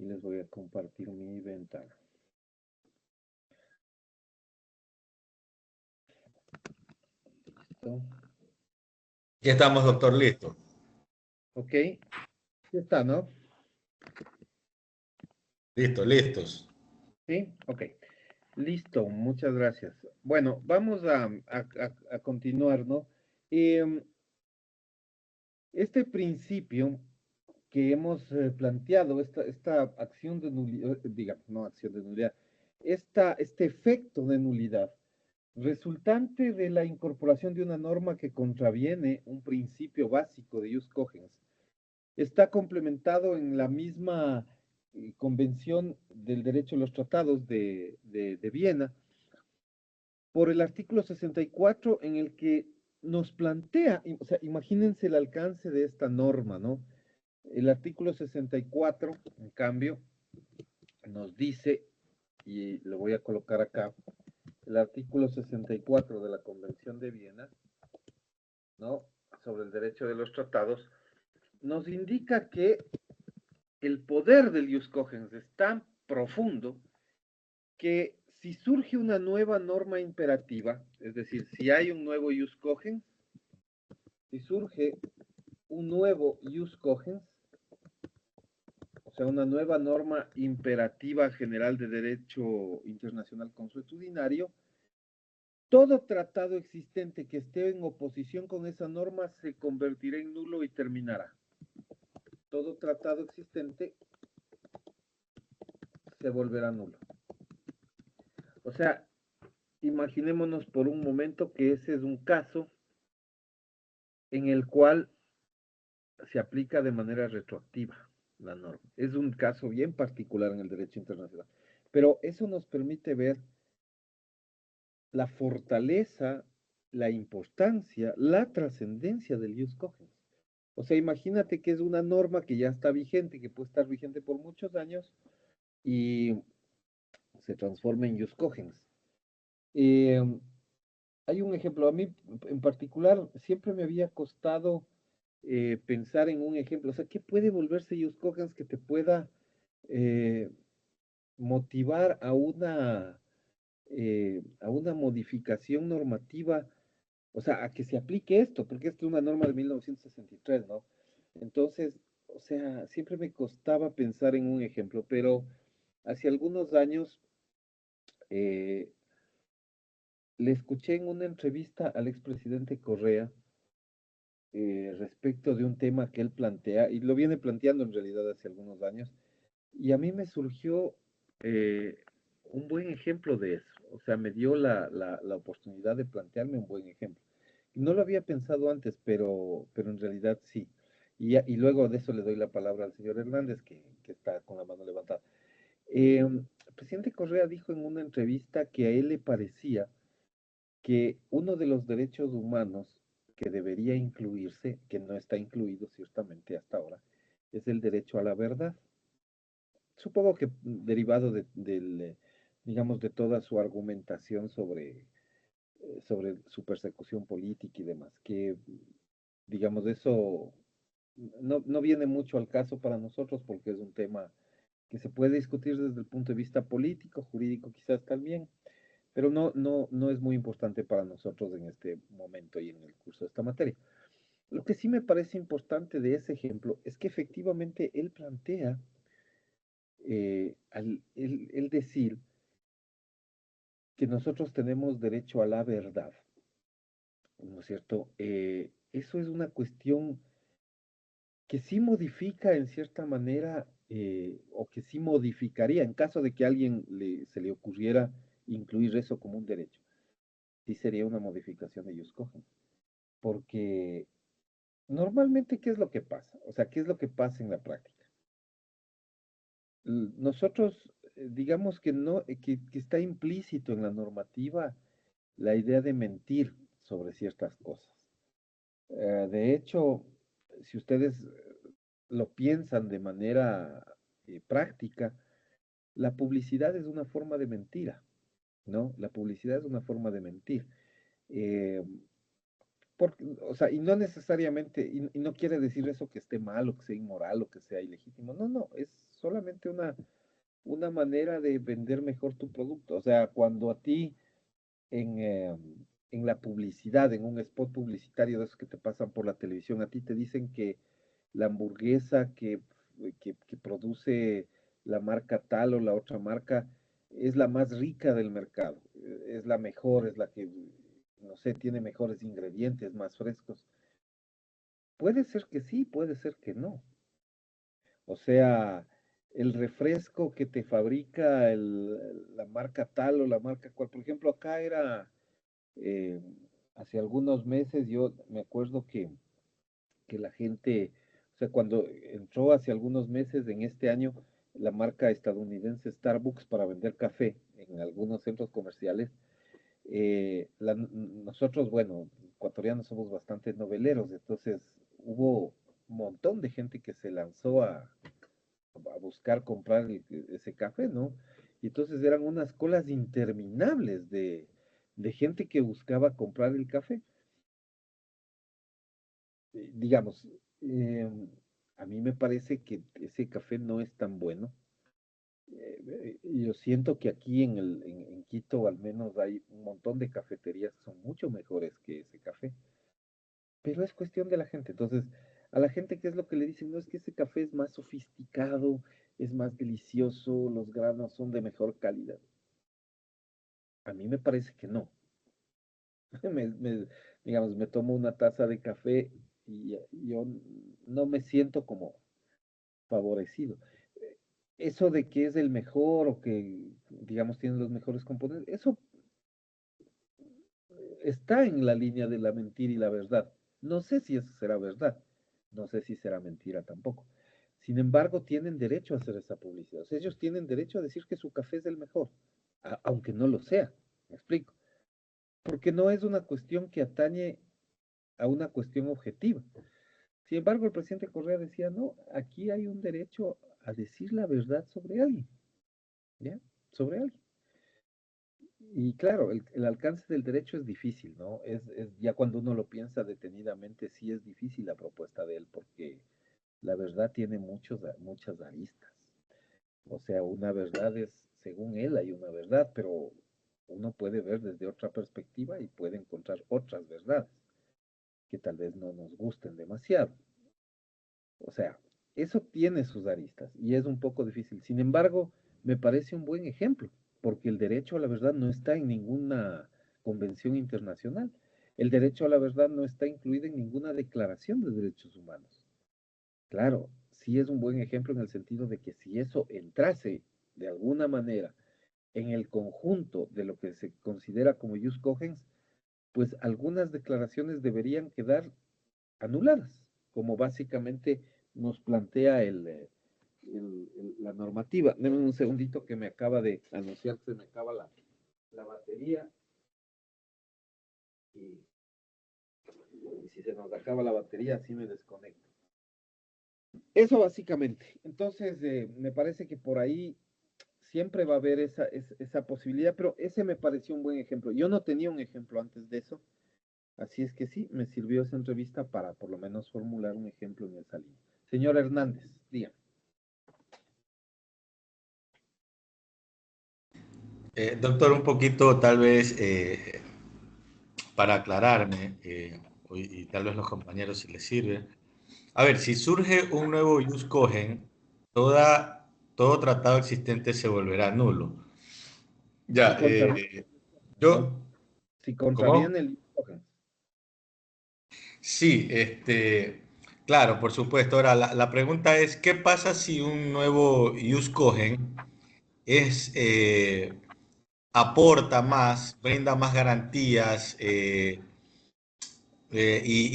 y les voy a compartir mi ventana. ¿Listo? Ya estamos, doctor, listo. Ok, ya está, ¿no? Listo, listos. Sí, ok. Listo, muchas gracias. Bueno, vamos a continuar, ¿no? Em, este principio que hemos planteado, esta acción de nulidad, digamos, no acción de nulidad, este efecto de nulidad, resultante de la incorporación de una norma que contraviene un principio básico de jus cogens, está complementado en la misma Convención del Derecho de los Tratados de Viena por el artículo 64 en el que nos plantea, o sea, imagínense el alcance de esta norma, ¿no? El artículo 64, en cambio, nos dice, y lo voy a colocar acá, el artículo 64 de la Convención de Viena, ¿no? Sobre el derecho de los tratados, nos indica que el poder del jus cogens es tan profundo que si surge una nueva norma imperativa, es decir, si hay un nuevo jus cogens, si surge un nuevo jus cogens, o sea, una nueva norma imperativa general de derecho internacional consuetudinario, todo tratado existente que esté en oposición con esa norma se convertirá en nulo y terminará. Todo tratado existente se volverá nulo. O sea, imaginémonos por un momento que ese es un caso en el cual se aplica de manera retroactiva la norma. Es un caso bien particular en el derecho internacional. Pero eso nos permite ver la fortaleza, la importancia, la trascendencia del jus cogens. O sea, imagínate que es una norma que ya está vigente, que puede estar vigente por muchos años y se transforma en jus cogens. Eh, Hay un ejemplo, a mí en particular siempre me había costado pensar en un ejemplo, o sea, ¿qué puede volverse jus cogens que te pueda eh, motivar a una modificación normativa, o sea, a que se aplique esto, porque esto es una norma de 1963, ¿no? Entonces, o sea, siempre me costaba pensar en un ejemplo, pero hace algunos años eh, le escuché en una entrevista al expresidente Correa respecto de un tema que él plantea, y lo viene planteando en realidad hace algunos años, y a mí me surgió un buen ejemplo de eso, o sea, me dio la oportunidad de plantearme un buen ejemplo. No lo había pensado antes, pero en realidad sí. Y luego de eso le doy la palabra al señor Hernández, que está con la mano levantada. El presidente Correa dijo en una entrevista que a él le parecía que uno de los derechos humanos que debería incluirse, que no está incluido ciertamente hasta ahora, es el derecho a la verdad. Supongo que derivado digamos, de toda su argumentación sobre su persecución política y demás, que, digamos, eso no viene mucho al caso para nosotros porque es un tema que se puede discutir desde el punto de vista político, jurídico quizás también, pero no es muy importante para nosotros en este momento y en el curso de esta materia. Lo que sí me parece importante de ese ejemplo es que efectivamente él plantea, al decir que nosotros tenemos derecho a la verdad, ¿no es cierto? Eso es una cuestión que sí modifica en cierta manera, o que sí modificaría en caso de que a alguien se le ocurriera incluir eso como un derecho. Sí sería una modificación de ellos cogen. Porque normalmente, ¿qué es lo que pasa? O sea, ¿qué es lo que pasa en la práctica? Nosotros, digamos que no, que está implícito en la normativa la idea de mentir sobre ciertas cosas. De hecho, si ustedes lo piensan de manera práctica, la publicidad es una forma de mentira, ¿no? La publicidad es una forma de mentir. Eh, o sea, y no necesariamente, y no quiere decir eso que esté mal o que sea inmoral o que sea ilegítimo. No, no, es solamente una manera de vender mejor tu producto. O sea, cuando a ti en, en la publicidad, en un spot publicitario de esos que te pasan por la televisión, a ti te dicen que la hamburguesa que produce la marca tal o la otra marca es la más rica del mercado, es la mejor, es la que, no sé, tiene mejores ingredientes, más frescos. Puede ser que sí, puede ser que no. O sea, el refresco que te fabrica la marca tal o la marca cual. Por ejemplo, acá era, eh, hace algunos meses, yo me acuerdo que la gente, o sea, cuando entró hace algunos meses en este año la marca estadounidense Starbucks para vender café en algunos centros comerciales, nosotros, bueno, ecuatorianos somos bastante noveleros, entonces hubo un montón de gente que se lanzó a buscar comprar ese café, ¿no? Y entonces eran unas colas interminables de gente que buscaba comprar el café. Digamos, eh, a mí me parece que ese café no es tan bueno. Yo siento que aquí en Quito al menos hay un montón de cafeterías que son mucho mejores que ese café, pero es cuestión de la gente. Entonces, a la gente, ¿qué es lo que le dicen? No, es que ese café es más sofisticado, es más delicioso, los granos son de mejor calidad. A mí me parece que no. Digamos, me tomo una taza de café y yo no me siento como favorecido. Eso de que es el mejor o que, digamos, tiene los mejores componentes, eso está en la línea de la mentira y la verdad. No sé si eso será verdad, no sé si será mentira tampoco. Sin embargo, tienen derecho a hacer esa publicidad. O sea, ellos tienen derecho a decir que su café es el mejor, aunque no lo sea. ¿Me explico? Porque no es una cuestión que atañe a una cuestión objetiva. Sin embargo, el presidente Correa decía, no, aquí hay un derecho a decir la verdad sobre alguien, ¿ya? Sobre alguien. Y claro, el alcance del derecho es difícil, ¿no? Ya cuando uno lo piensa detenidamente, sí es difícil la propuesta de él, porque la verdad tiene muchas aristas. O sea, una verdad es, según él, hay una verdad, pero uno puede ver desde otra perspectiva y puede encontrar otras verdades que tal vez no nos gusten demasiado. O sea, eso tiene sus aristas y es un poco difícil. Sin embargo, me parece un buen ejemplo, porque el derecho a la verdad no está en ninguna convención internacional. El derecho a la verdad no está incluido en ninguna declaración de derechos humanos. Claro, sí es un buen ejemplo en el sentido de que si eso entrase de alguna manera en el conjunto de lo que se considera como jus cogens, pues algunas declaraciones deberían quedar anuladas, como básicamente nos plantea la normativa. Denme un segundito que me acaba de anunciar que se me acaba la batería y, y si se nos acaba la batería, así me desconecto. Eso básicamente. Entonces, me parece que por ahí siempre va a haber esa posibilidad, pero ese me pareció un buen ejemplo. Yo no tenía un ejemplo antes de eso, así es que sí, me sirvió esa entrevista para por lo menos formular un ejemplo en esa línea. Señor Hernández, dígame. Doctor, un poquito tal vez para aclararme, y tal vez los compañeros si les sirve. A ver, si surge un nuevo jus cogen, todo tratado existente se volverá nulo. Si Ya, contraviene, ¿no? yo, Si ¿cómo? contraviene el Cohen. Sí, claro, por supuesto. Ahora, la pregunta es, ¿qué pasa si un nuevo jus cogen es, aporta más, brinda más garantías, y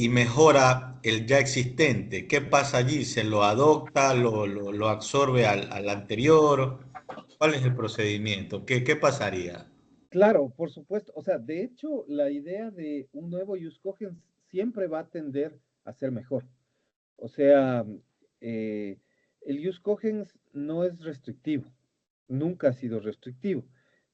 mejora el ya existente? ¿Qué pasa allí? ¿Se lo adopta, lo absorbe al anterior? ¿Cuál es el procedimiento? ¿Qué pasaría? Claro, por supuesto. O sea, de hecho, la idea de un nuevo use cogens siempre va a tender a ser mejor. O sea, eh, el use cogens no es restrictivo, nunca ha sido restrictivo.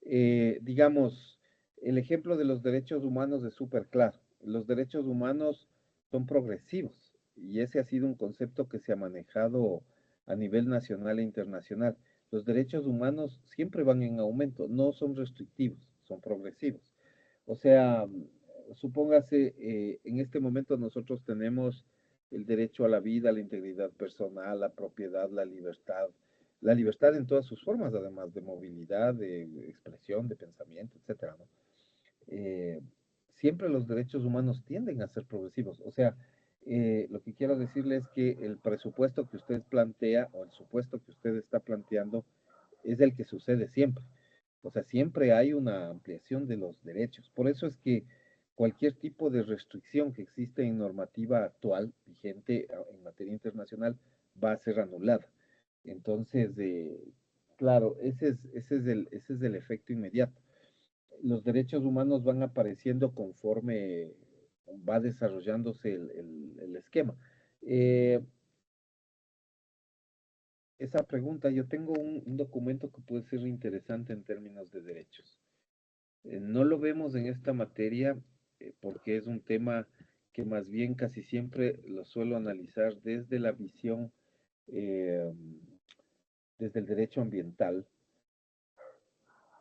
Digamos, el ejemplo de los derechos humanos es súper claro. los derechos humanos son progresivos y ese ha sido un concepto que se ha manejado a nivel nacional e internacional. Los derechos humanos siempre van en aumento, no son restrictivos, son progresivos. O sea, supóngase, en este momento nosotros tenemos el derecho a la vida, a la integridad personal, la propiedad, la libertad en todas sus formas, además de movilidad, de expresión, de pensamiento, etcétera, ¿no? eh, Siempre los derechos humanos tienden a ser progresivos. O sea, lo que quiero decirle es que el presupuesto que usted plantea o el supuesto que usted está planteando es el que sucede siempre. O sea, siempre hay una ampliación de los derechos. Por eso es que cualquier tipo de restricción que existe en normativa actual, vigente en materia internacional, va a ser anulada. Entonces, claro, ese es el efecto inmediato. Los derechos humanos van apareciendo conforme va desarrollándose el esquema. Eh, Esa pregunta, yo tengo un documento que puede ser interesante en términos de derechos. No lo vemos en esta materia porque es un tema que más bien casi siempre lo suelo analizar desde la visión, eh, desde el derecho ambiental,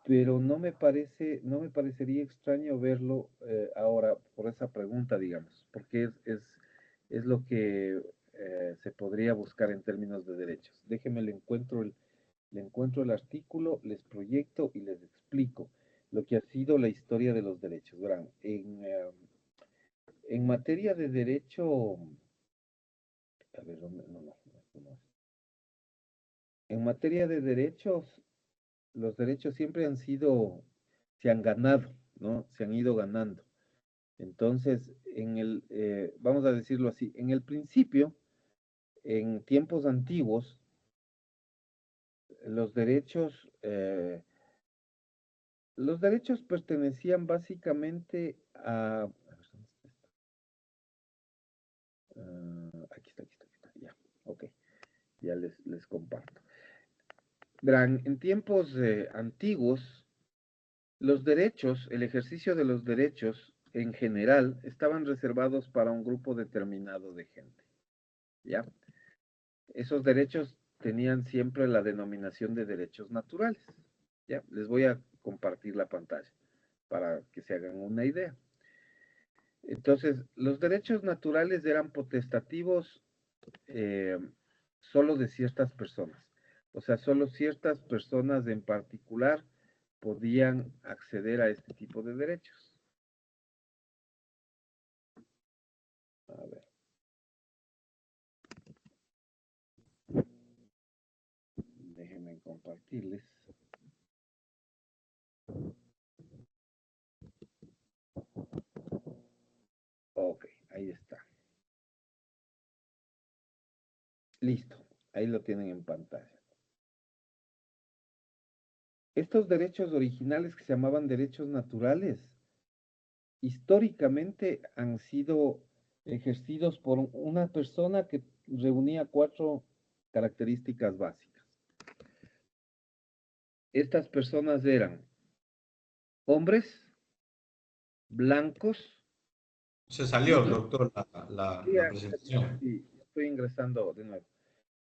pero no me parecería extraño verlo ahora por esa pregunta, digamos, porque es lo que se podría buscar en términos de derechos. Déjenme le encuentro el artículo, les proyecto y les explico lo que ha sido la historia de los derechos. Verán, en materia de derecho, a ver, no. En materia de derechos, los derechos siempre se han ganado, ¿no? Se han ido ganando. Entonces, vamos a decirlo así, en el principio, en tiempos antiguos, los derechos, eh, los derechos pertenecían básicamente a... aquí está, ya, ok, ya les comparto. Verán, en tiempos antiguos, los derechos, el ejercicio de los derechos en general, estaban reservados para un grupo determinado de gente, ¿ya? Esos derechos tenían siempre la denominación de derechos naturales. Ya, les voy a compartir la pantalla para que se hagan una idea. Entonces, los derechos naturales eran potestativos eh, solo de ciertas personas. O sea, solo ciertas personas en particular podían acceder a este tipo de derechos. A ver, déjenme compartirles. Ok, ahí está. Listo, ahí lo tienen en pantalla. Estos derechos originales que se llamaban derechos naturales, históricamente han sido ejercidos por una persona que reunía 4 características básicas. Estas personas eran hombres, blancos, Se salió, libres. doctor, la presentación. Sí, estoy ingresando de nuevo.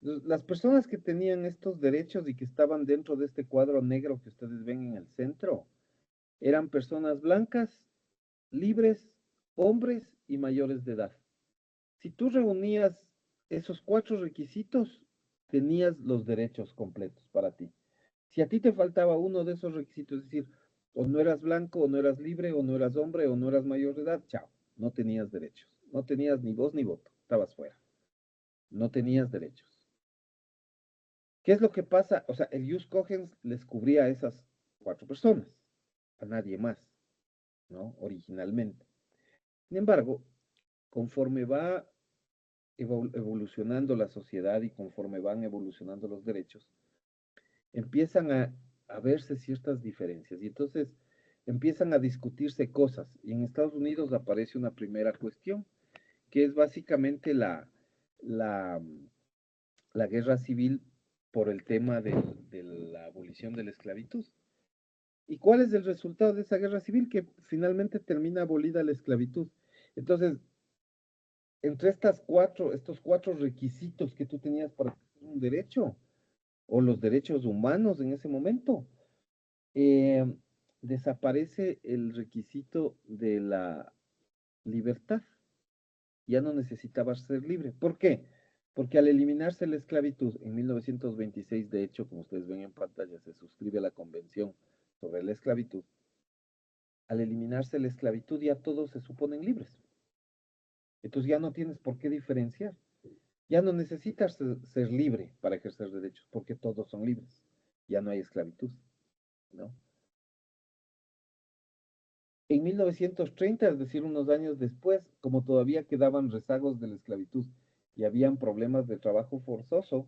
Las personas que tenían estos derechos y que estaban dentro de este cuadro negro que ustedes ven en el centro, eran personas blancas, libres, hombres y mayores de edad. Si tú reunías esos 4 requisitos, tenías los derechos completos para ti. Si a ti te faltaba uno de esos requisitos, es decir, o no eras blanco, o no eras libre, o no eras hombre, o no eras mayor de edad, chao, no tenías derechos. No tenías ni voz ni voto, estabas fuera. No tenías derechos. ¿Qué es lo que pasa? O sea, el Jus Cogens les cubría a esas 4 personas, a nadie más, ¿no? Originalmente. Sin embargo, conforme va evolucionando la sociedad y conforme van evolucionando los derechos, empiezan a verse ciertas diferencias y entonces empiezan a discutirse cosas. Y en Estados Unidos aparece una primera cuestión, que es básicamente la, la guerra civil por el tema de la abolición de la esclavitud. ¿Y cuál es el resultado de esa guerra civil? Que finalmente termina abolida la esclavitud. Entonces, entre estos cuatro requisitos que tú tenías para ejercer un derecho, o los derechos humanos en ese momento, eh, desaparece el requisito de la libertad. Ya no necesitabas ser libre. ¿Por qué? Porque al eliminarse la esclavitud en 1926, de hecho, como ustedes ven en pantalla, se suscribe la Convención sobre la Esclavitud. Al eliminarse la esclavitud ya todos se suponen libres. Entonces ya no tienes por qué diferenciar. Ya no necesitas ser libre para ejercer derechos, porque todos son libres. Ya no hay esclavitud, ¿no? En 1930, es decir, unos años después, como todavía quedaban rezagos de la esclavitud y habían problemas de trabajo forzoso,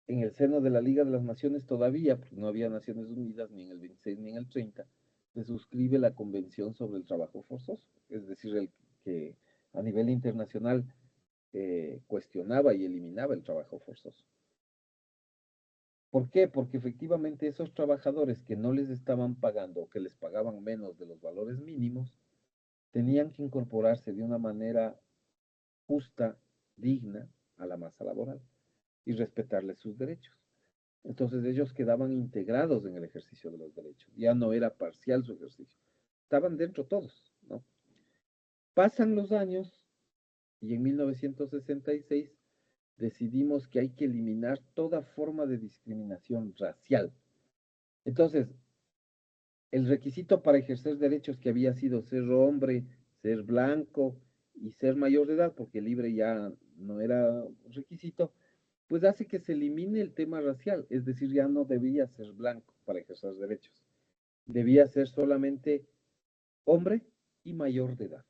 en el seno de la Liga de las Naciones todavía, porque no había Naciones Unidas ni en el 26 ni en el 30, se suscribe la Convención sobre el Trabajo Forzoso, es decir, el que a nivel internacional cuestionaba y eliminaba el trabajo forzoso. ¿Por qué? Porque efectivamente esos trabajadores que no les estaban pagando o que les pagaban menos de los valores mínimos, tenían que incorporarse de una manera justa, digna, a la masa laboral y respetarles sus derechos. Entonces ellos quedaban integrados en el ejercicio de los derechos. Ya no era parcial su ejercicio. Estaban dentro todos, ¿no? Pasan los años y en 1966 decidimos que hay que eliminar toda forma de discriminación racial. Entonces, el requisito para ejercer derechos que había sido ser hombre, ser blanco y ser mayor de edad, porque libre ya no era requisito, pues hace que se elimine el tema racial, es decir, ya no debía ser blanco para ejercer derechos, debía ser solamente hombre y mayor de edad.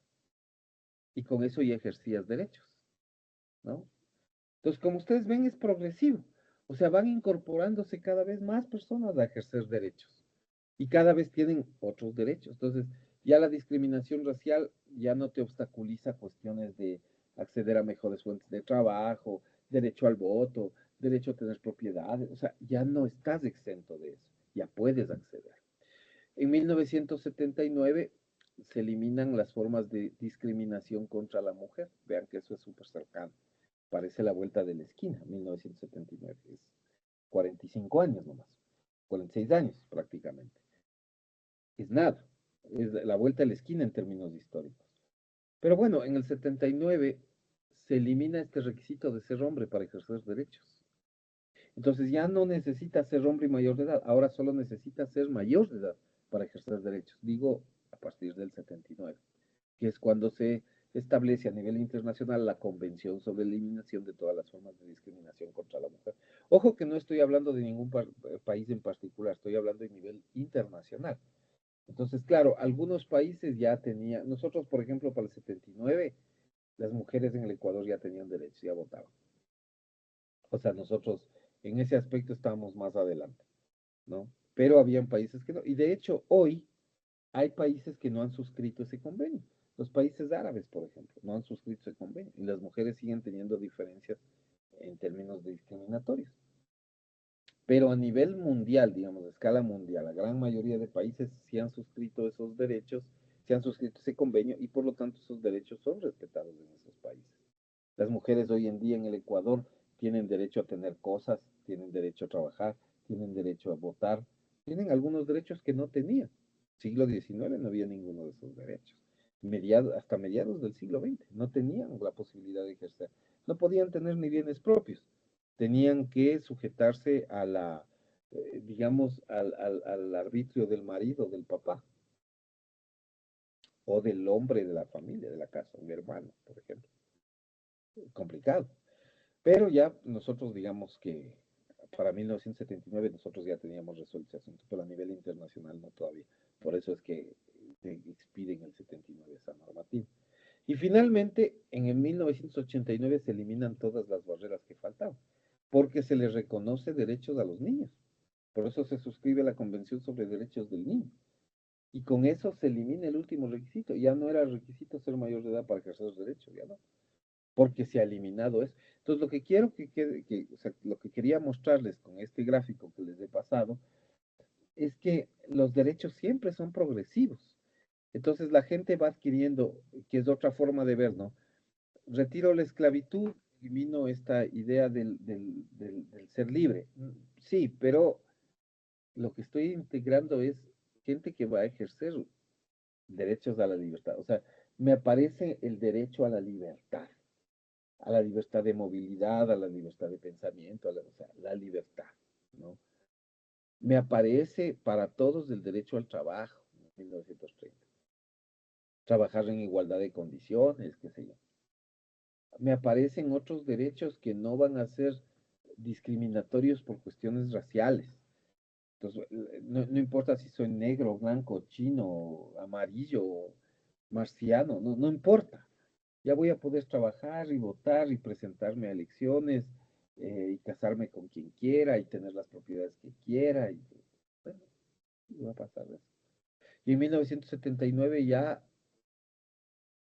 Y con eso ya ejercías derechos, ¿no? Entonces, como ustedes ven, es progresivo. O sea, van incorporándose cada vez más personas a ejercer derechos. Y cada vez tienen otros derechos. Entonces, ya la discriminación racial ya no te obstaculiza cuestiones de acceder a mejores fuentes de trabajo, derecho al voto, derecho a tener propiedades. O sea, ya no estás exento de eso. Ya puedes acceder. En 1979 se eliminan las formas de discriminación contra la mujer. Vean que eso es súper cercano. Parece la vuelta de la esquina, 1979. Es 45 años nomás. 46 años prácticamente. Es nada. Es la vuelta de la esquina en términos históricos. Pero bueno, en el 79 se elimina este requisito de ser hombre para ejercer derechos. Entonces ya no necesita ser hombre y mayor de edad, ahora solo necesita ser mayor de edad para ejercer derechos. Digo, a partir del 79, que es cuando se establece a nivel internacional la Convención sobre la Eliminación de todas las formas de discriminación contra la mujer. Ojo que no estoy hablando de ningún país en particular, estoy hablando de nivel internacional. Entonces, claro, algunos países ya tenían, nosotros, por ejemplo, para el 79, las mujeres en el Ecuador ya tenían derechos, ya votaban. O sea, nosotros en ese aspecto estábamos más adelante, ¿no? Pero habían países que no. Y de hecho, hoy hay países que no han suscrito ese convenio. Los países árabes, por ejemplo, no han suscrito ese convenio. Y las mujeres siguen teniendo diferencias en términos de discriminatorios. Pero a nivel mundial, digamos, a escala mundial, la gran mayoría de países sí han suscrito esos derechos, sí han suscrito ese convenio y por lo tanto esos derechos son respetados en esos países. Las mujeres hoy en día en el Ecuador tienen derecho a tener cosas, tienen derecho a trabajar, tienen derecho a votar, tienen algunos derechos que no tenían. Siglo XIX no había ninguno de esos derechos. Hasta mediados del siglo XX no tenían la posibilidad de ejercer. No podían tener ni bienes propios. Tenían que sujetarse a la, digamos, al arbitrio del marido, del papá, o del hombre de la familia, de la casa, un hermano, por ejemplo. Complicado. Pero ya nosotros, digamos que para 1979 nosotros ya teníamos resuelto ese asunto, pero a nivel internacional no todavía. Por eso es que se expide en el 79 esa normativa. Y finalmente, en el 1989 se eliminan todas las barreras que faltaban, porque se les reconoce derechos a los niños. Por eso se suscribe la Convención sobre Derechos del Niño. Y con eso se elimina el último requisito. Ya no era requisito ser mayor de edad para ejercer los derechos, ya no, porque se ha eliminado eso. Entonces, lo que quiero que quede, o sea, lo que quería mostrarles con este gráfico que les he pasado, es que los derechos siempre son progresivos. Entonces la gente va adquiriendo, que es otra forma de ver, ¿no? Retiro la esclavitud, elimino esta idea del ser libre. Sí, pero lo que estoy integrando es gente que va a ejercer derechos a la libertad. O sea, me aparece el derecho a la libertad de movilidad, a la libertad de pensamiento, o sea, la libertad, ¿no? Me aparece para todos el derecho al trabajo, en 1930. Trabajar en igualdad de condiciones, qué sé yo. Me aparecen otros derechos que no van a ser discriminatorios por cuestiones raciales. Entonces, no importa si soy negro, blanco, chino, amarillo, marciano, no importa. Ya voy a poder trabajar y votar y presentarme a elecciones y casarme con quien quiera y tener las propiedades que quiera. Y, bueno, va a pasar eso. Y en 1979 ya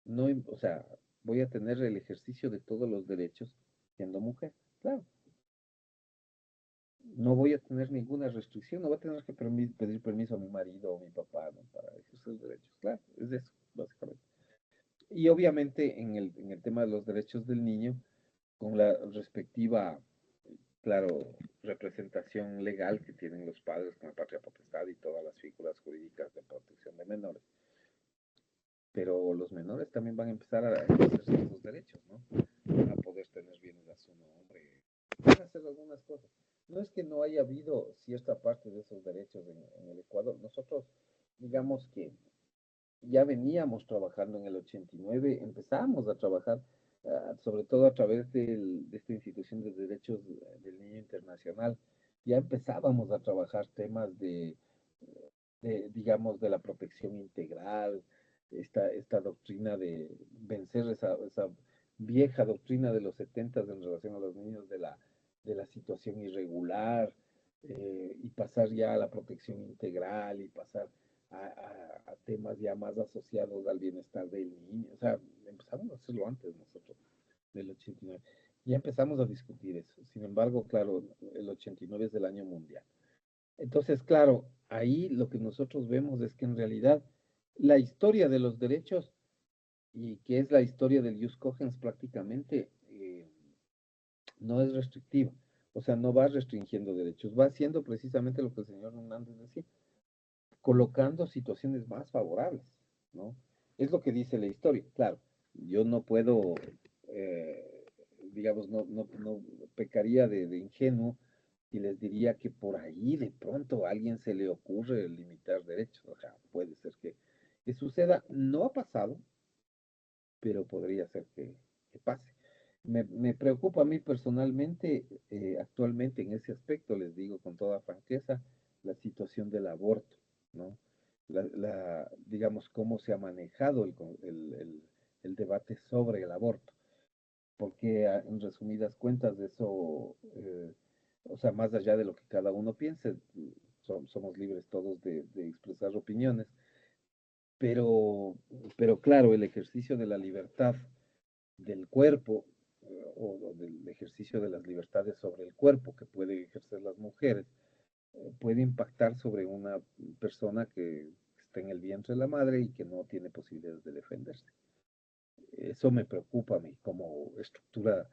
no, o sea, voy a tener el ejercicio de todos los derechos siendo mujer. Claro, no voy a tener ninguna restricción, no voy a tener que pedir permiso a mi marido o a mi papá, ¿no? Para ejercer derechos. Claro, es eso, básicamente. Y obviamente en el tema de los derechos del niño, con la respectiva, claro, representación legal que tienen los padres con la patria potestad y todas las figuras jurídicas de protección de menores. Pero los menores también van a empezar a ejercer esos derechos, ¿no? Van a poder tener bienes a su nombre, van a hacer algunas cosas. No es que no haya habido cierta parte de esos derechos en el Ecuador. Nosotros, digamos que ya veníamos trabajando en el 89, empezamos a trabajar, sobre todo a través de esta institución de derechos del niño internacional, ya empezábamos a trabajar temas digamos, de la protección integral, esta doctrina de vencer esa vieja doctrina de los 70 en relación a los niños de la situación irregular, y pasar ya a la protección integral y pasar a temas ya más asociados al bienestar del niño. O sea, empezamos a hacerlo antes nosotros, del 89. Ya empezamos a discutir eso. Sin embargo, claro, el 89 es el año mundial. Entonces, claro, ahí lo que nosotros vemos es que en realidad la historia de los derechos, y que es la historia del Jus Cogens prácticamente, no es restrictiva. O sea, no va restringiendo derechos, va haciendo precisamente lo que el señor Hernández decía, colocando situaciones más favorables, ¿no? Es lo que dice la historia. Claro, yo no puedo, eh, digamos, no pecaría de ingenuo y les diría que por ahí de pronto a alguien se le ocurre limitar derechos. O sea, puede ser que suceda. No ha pasado, pero podría ser que pase. Me preocupa a mí personalmente, actualmente en ese aspecto, les digo con toda franqueza, la situación del aborto, ¿no? Digamos, cómo se ha manejado el debate sobre el aborto, porque en resumidas cuentas eso, o sea, más allá de lo que cada uno piense, somos libres todos de expresar opiniones, pero, pero claro, el ejercicio de la libertad del cuerpo o del ejercicio de las libertades sobre el cuerpo que pueden ejercer las mujeres, puede impactar sobre una persona que está en el vientre de la madre y que no tiene posibilidades de defenderse. Eso me preocupa a mí como estructura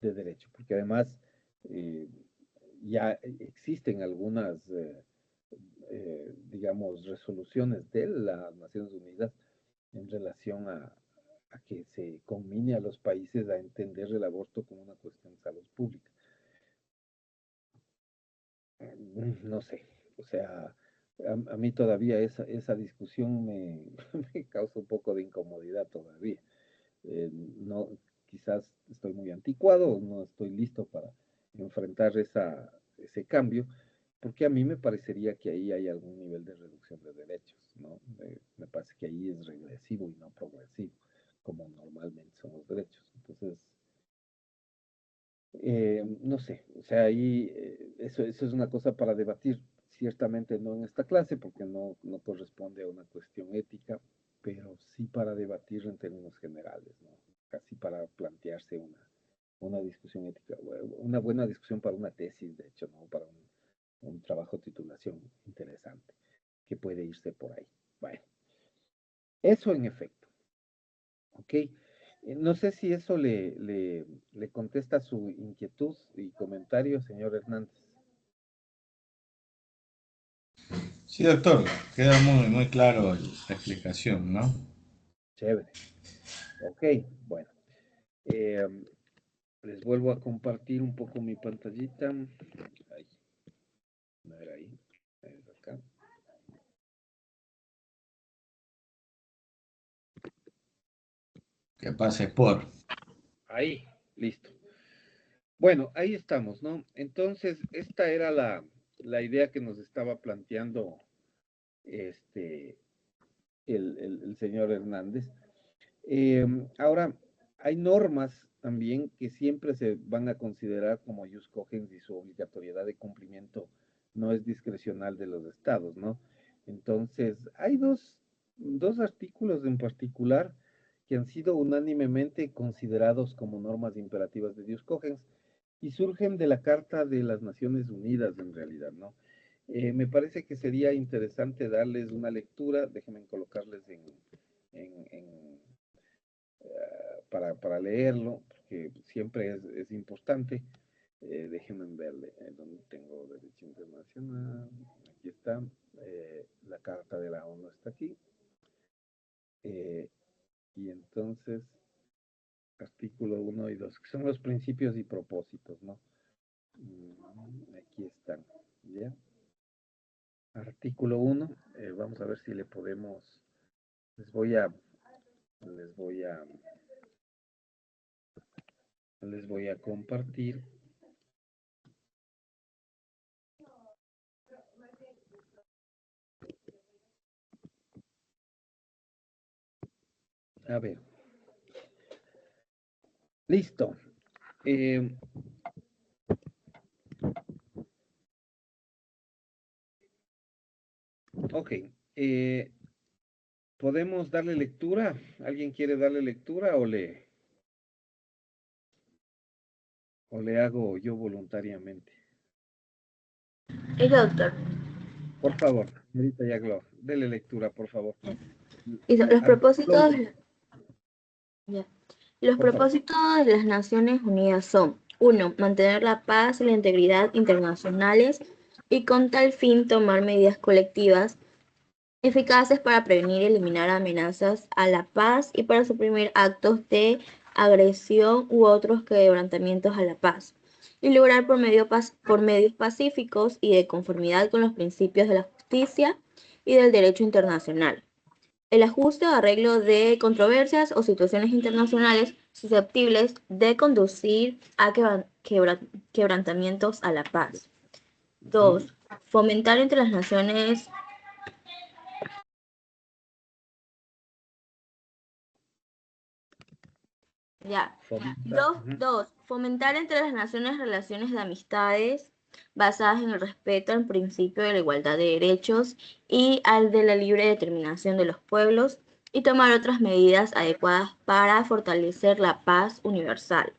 de derecho, porque además eh, ya existen algunas, digamos, resoluciones de las Naciones Unidas en relación a que se conmine a los países a entender el aborto como una cuestión de salud pública. No sé, o sea, a mí todavía esa discusión me causa un poco de incomodidad todavía. No, quizás estoy muy anticuado, no estoy listo para enfrentar ese cambio, porque a mí me parecería que ahí hay algún nivel de reducción de derechos, ¿no? Me parece que ahí es regresivo y no progresivo, como normalmente son los derechos. Entonces, no sé, o sea, ahí eso es una cosa para debatir, ciertamente no en esta clase, porque no corresponde a una cuestión ética, pero sí para debatir en términos generales, ¿no? Casi para plantearse una discusión ética, una buena discusión para una tesis, de hecho, ¿no? Para un trabajo de titulación interesante, que puede irse por ahí. Bueno. Eso en efecto, ¿ok? No sé si eso le contesta su inquietud y comentario, señor Hernández. Sí, doctor, queda muy, muy claro la explicación, ¿no? Chévere. Ok, bueno. Eh, Les vuelvo a compartir un poco mi pantallita. Ahí, a ver ahí. Es acá. Que pase por. Ahí, listo. Bueno, ahí estamos, ¿no? Entonces, esta era la idea que nos estaba planteando este, el señor Hernández. Ahora, hay normas también que siempre se van a considerar como jus cogens y su obligatoriedad de cumplimiento no es discrecional de los estados, ¿no? Entonces, hay dos artículos en particular que han sido unánimemente considerados como normas imperativas de jus cogens y surgen de la Carta de las Naciones Unidas en realidad, ¿no? Me parece que sería interesante darles una lectura, déjenme colocarles en, para leerlo, porque siempre es importante. Déjenme verle donde tengo derecho internacional. Aquí está. La Carta de la ONU está aquí. Eh, y entonces, artículo 1 y 2, que son los principios y propósitos, ¿no? Aquí están. ¿Ya? Artículo 1. Vamos a ver si le podemos. Les voy a. Les voy a. Les voy a compartir. A ver. Listo. Eh, ok. ¿Podemos darle lectura? ¿Alguien quiere darle lectura o le hago yo voluntariamente? El doctor. Por favor, señorita Yaglo, dele lectura, por favor. Y los Artículo propósitos, 1, ya. Los por favor. propósitos de las Naciones Unidas son: 1. Mantener la paz y la integridad internacionales y con tal fin tomar medidas colectivas eficaces para prevenir y eliminar amenazas a la paz y para suprimir actos de agresión u otros quebrantamientos a la paz, y lograr por medios pacíficos y de conformidad con los principios de la justicia y del derecho internacional el ajuste o arreglo de controversias o situaciones internacionales susceptibles de conducir a quebrantamientos a la paz. 2. Fomentar entre las naciones. Ya. Fomenta. Dos, fomentar entre las naciones relaciones de amistades basadas en el respeto al principio de la igualdad de derechos y al de la libre determinación de los pueblos y tomar otras medidas adecuadas para fortalecer la paz universal.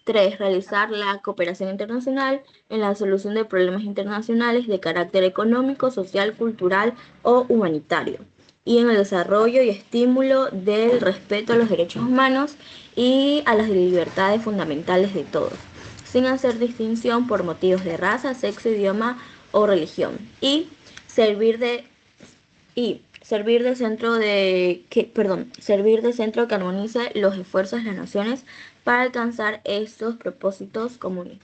3. Realizar la cooperación internacional en la solución de problemas internacionales de carácter económico, social, cultural o humanitario y en el desarrollo y estímulo del respeto a los derechos humanos y a las libertades fundamentales de todos, sin hacer distinción por motivos de raza, sexo, idioma o religión, y servir de servir de centro que armonice los esfuerzos de las naciones para alcanzar estos propósitos comunes.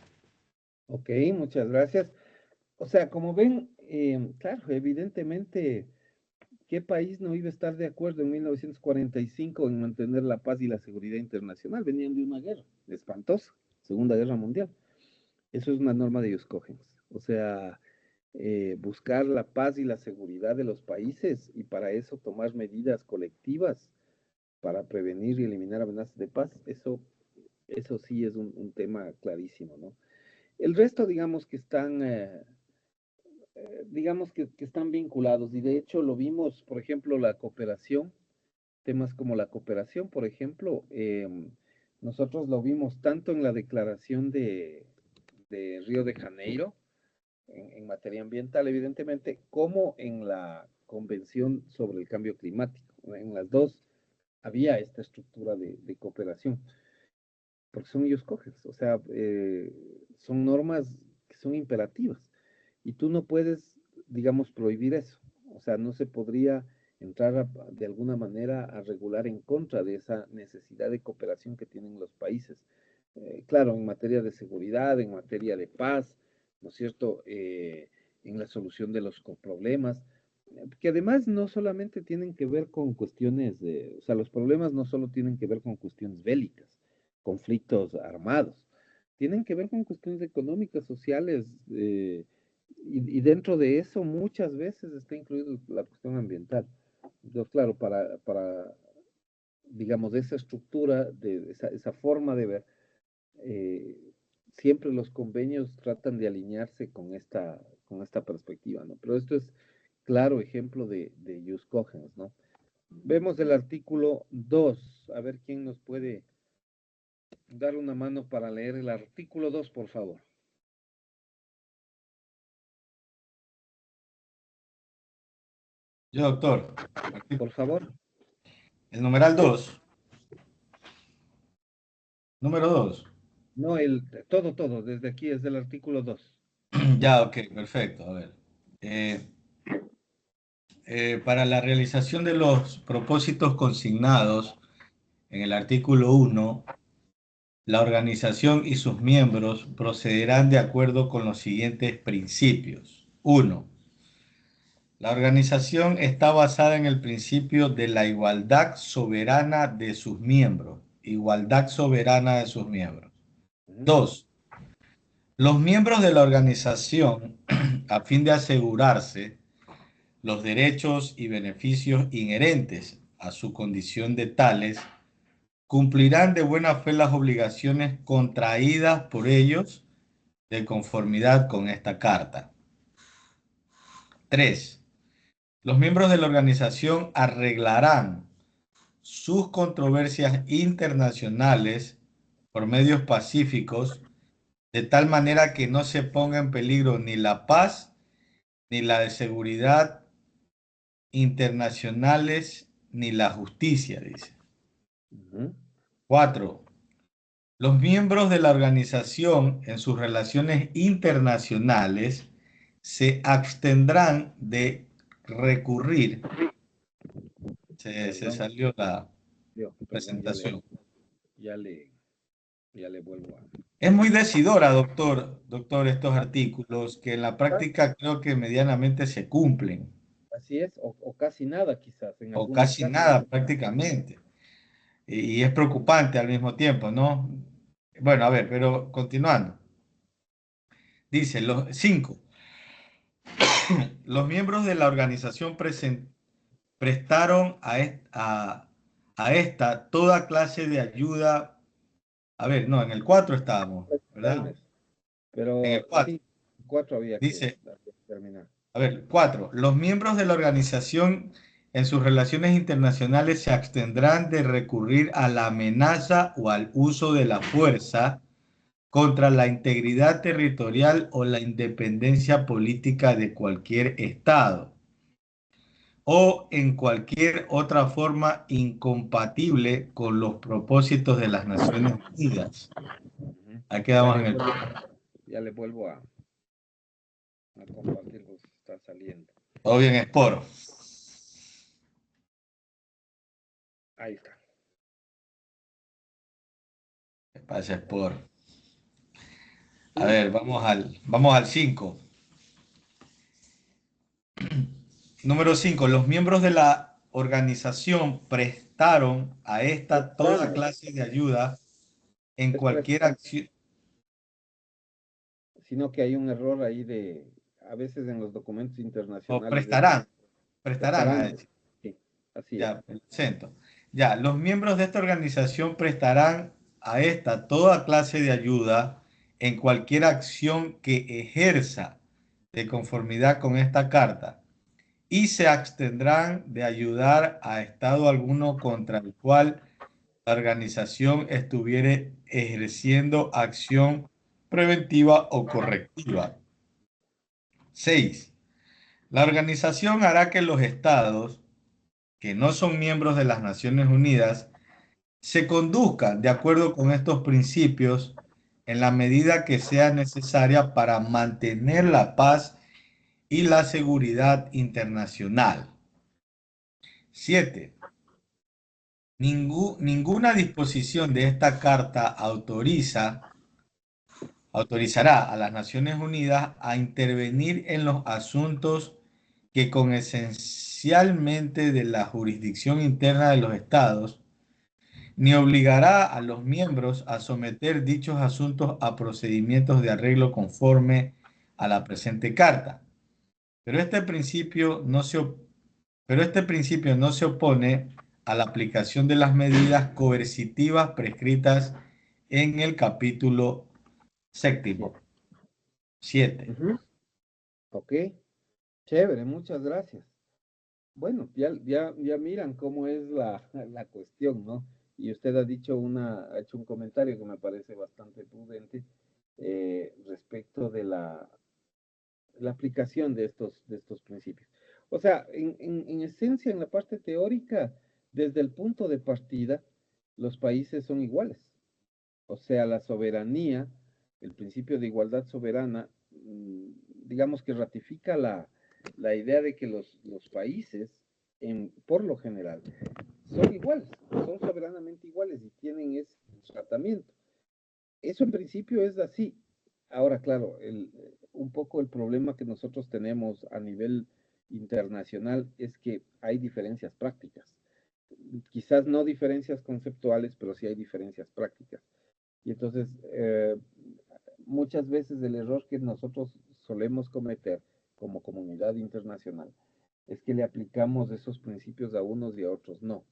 Ok, muchas gracias. O sea, como ven, claro, evidentemente, ¿qué país no iba a estar de acuerdo en 1945 en mantener la paz y la seguridad internacional? Venían de una guerra espantosa, Segunda Guerra Mundial. Eso es una norma de Jus Cogens. O sea, buscar la paz y la seguridad de los países y para eso tomar medidas colectivas para prevenir y eliminar amenazas de paz, eso sí es un tema clarísimo, ¿no? El resto, digamos que están vinculados y de hecho lo vimos, por ejemplo, la cooperación, temas como la cooperación, por ejemplo, nosotros lo vimos tanto en la declaración de Río de Janeiro, en materia ambiental, evidentemente, como en la Convención sobre el Cambio Climático. En las dos había esta estructura de cooperación, porque son ellos coges, o sea, son normas que son imperativas y tú no puedes, digamos, prohibir eso. O sea, no se podría entrar de alguna manera a regular en contra de esa necesidad de cooperación que tienen los países. Claro, en materia de seguridad, en materia de paz, ¿no es cierto? En la solución de los problemas, que además no solamente tienen que ver con cuestiones de, o sea, los problemas no solo tienen que ver con cuestiones bélicas, conflictos armados, tienen que ver con cuestiones económicas, sociales, y dentro de eso muchas veces está incluida la cuestión ambiental. Entonces, claro, digamos, esa estructura, de esa forma de ver, eh, siempre los convenios tratan de alinearse con esta perspectiva, ¿no? Pero esto es claro ejemplo de jus cogens, ¿no? Vemos el artículo 2. A ver quién nos puede dar una mano para leer el artículo 2, por favor. Yo, doctor. Por favor. El numeral 2. Número 2. No, todo, desde aquí es del artículo 2. Ya, ok, perfecto. A ver. Para la realización de los propósitos consignados en el artículo 1, la organización y sus miembros procederán de acuerdo con los siguientes principios. 1. La organización está basada en el principio de la igualdad soberana de sus miembros. Igualdad soberana de sus miembros. 2. Los miembros de la organización, a fin de asegurarse los derechos y beneficios inherentes a su condición de tales, cumplirán de buena fe las obligaciones contraídas por ellos de conformidad con esta carta. 3. Los miembros de la organización arreglarán sus controversias internacionales por medios pacíficos, de tal manera que no se ponga en peligro ni la paz ni la de seguridad internacionales ni la justicia, dice. 4. Los miembros de la organización en sus relaciones internacionales se abstendrán de recurrir. Se salió la presentación. Ya le vuelvo a... Es muy decidora, doctor, estos artículos que en la práctica creo que medianamente se cumplen. Así es, o casi nada quizás, en O algunos casi casos. nada prácticamente. Y es preocupante al mismo tiempo, ¿no? Bueno, a ver, pero continuando. Dice, los 5. Los miembros de la organización prestaron a esta toda clase de ayuda. A ver, no, en el 4 estábamos, ¿verdad? En el Pero 4. sí, 4 había que Dice, terminar. a ver, 4. Los miembros de la organización en sus relaciones internacionales se abstendrán de recurrir a la amenaza o al uso de la fuerza contra la integridad territorial o la independencia política de cualquier Estado, o en cualquier otra forma incompatible con los propósitos de las Naciones Unidas. Ahí quedamos en el... Ya le vuelvo a compartir, porque está saliendo. Todo bien, Sport. Ahí está. ¿Qué pasa, Sport? A ver, vamos al 5. Número 5. Los miembros de la organización prestaron a esta toda clase de ayuda en cualquier acción. Sino que hay un error ahí a veces en los documentos O internacionales. prestarán a decir. Sí, así es. Ya, el acento. Ya, los miembros de esta organización prestarán a esta toda clase de ayuda en cualquier acción que ejerza de conformidad con esta carta y se abstendrán de ayudar a Estado alguno contra el cual la organización estuviere ejerciendo acción preventiva o correctiva. 6. La organización hará que los estados que no son miembros de las Naciones Unidas se conduzcan de acuerdo con estos principios en la medida que sea necesaria para mantener la paz y la seguridad internacional. 7. Ninguna disposición de esta carta autorizará a las Naciones Unidas a intervenir en los asuntos que con esencialmente de la jurisdicción interna de los estados, ni obligará a los miembros a someter dichos asuntos a procedimientos de arreglo conforme a la presente carta. Pero este principio no se, pero este principio no se opone a la aplicación de las medidas coercitivas prescritas en el capítulo séptimo. 7. Ujú. Ok, chévere, muchas gracias. Bueno, ya miran cómo es la cuestión, ¿no? Y usted ha hecho un comentario que me parece bastante prudente respecto de la aplicación de estos principios. O sea, en esencia, en la parte teórica, desde el punto de partida, los países son iguales. O sea, la soberanía, el principio de igualdad soberana, digamos que ratifica la idea de que los países, por lo general, son iguales, son soberanamente iguales y tienen ese tratamiento. Eso en principio es así. Ahora, claro, un poco el problema que nosotros tenemos a nivel internacional es que hay diferencias prácticas. Quizás no diferencias conceptuales, pero sí hay diferencias prácticas. Y entonces, muchas veces el error que nosotros solemos cometer como comunidad internacional es que le aplicamos esos principios a unos y a otros no.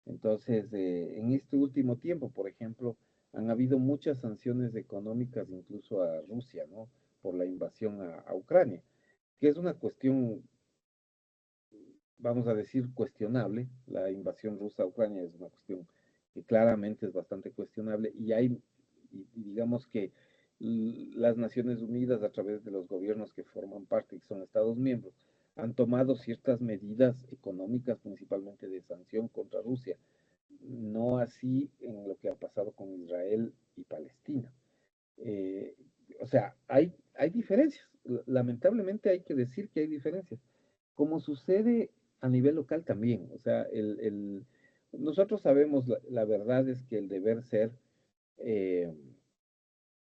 Entonces, en este último tiempo, por ejemplo, han habido muchas sanciones económicas incluso a Rusia, ¿no? Por la invasión a Ucrania, que es una cuestión, vamos a decir, cuestionable. La invasión rusa a Ucrania es una cuestión que claramente es bastante cuestionable y digamos que las Naciones Unidas, a través de los gobiernos que forman parte, que son Estados miembros, han tomado ciertas medidas económicas, principalmente de sanción contra Rusia, no así en lo que ha pasado con Israel y Palestina. Eh, o sea, hay diferencias. Lamentablemente hay que decir que hay diferencias. Como sucede a nivel local también. O sea, nosotros sabemos, la verdad es que el deber ser eh,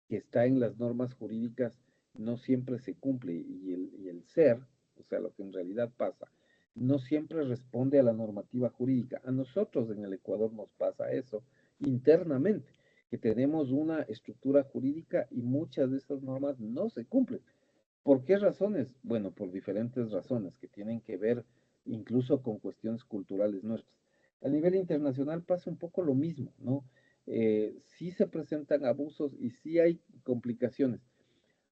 que está en las normas jurídicas no siempre se cumple y el ser, o sea, lo que en realidad pasa, no siempre responde a la normativa jurídica. A nosotros en el Ecuador nos pasa eso internamente, que tenemos una estructura jurídica y muchas de esas normas no se cumplen. ¿Por qué razones? Bueno, por diferentes razones que tienen que ver incluso con cuestiones culturales nuestras. A nivel internacional pasa un poco lo mismo, ¿no? Sí se presentan abusos y sí hay complicaciones.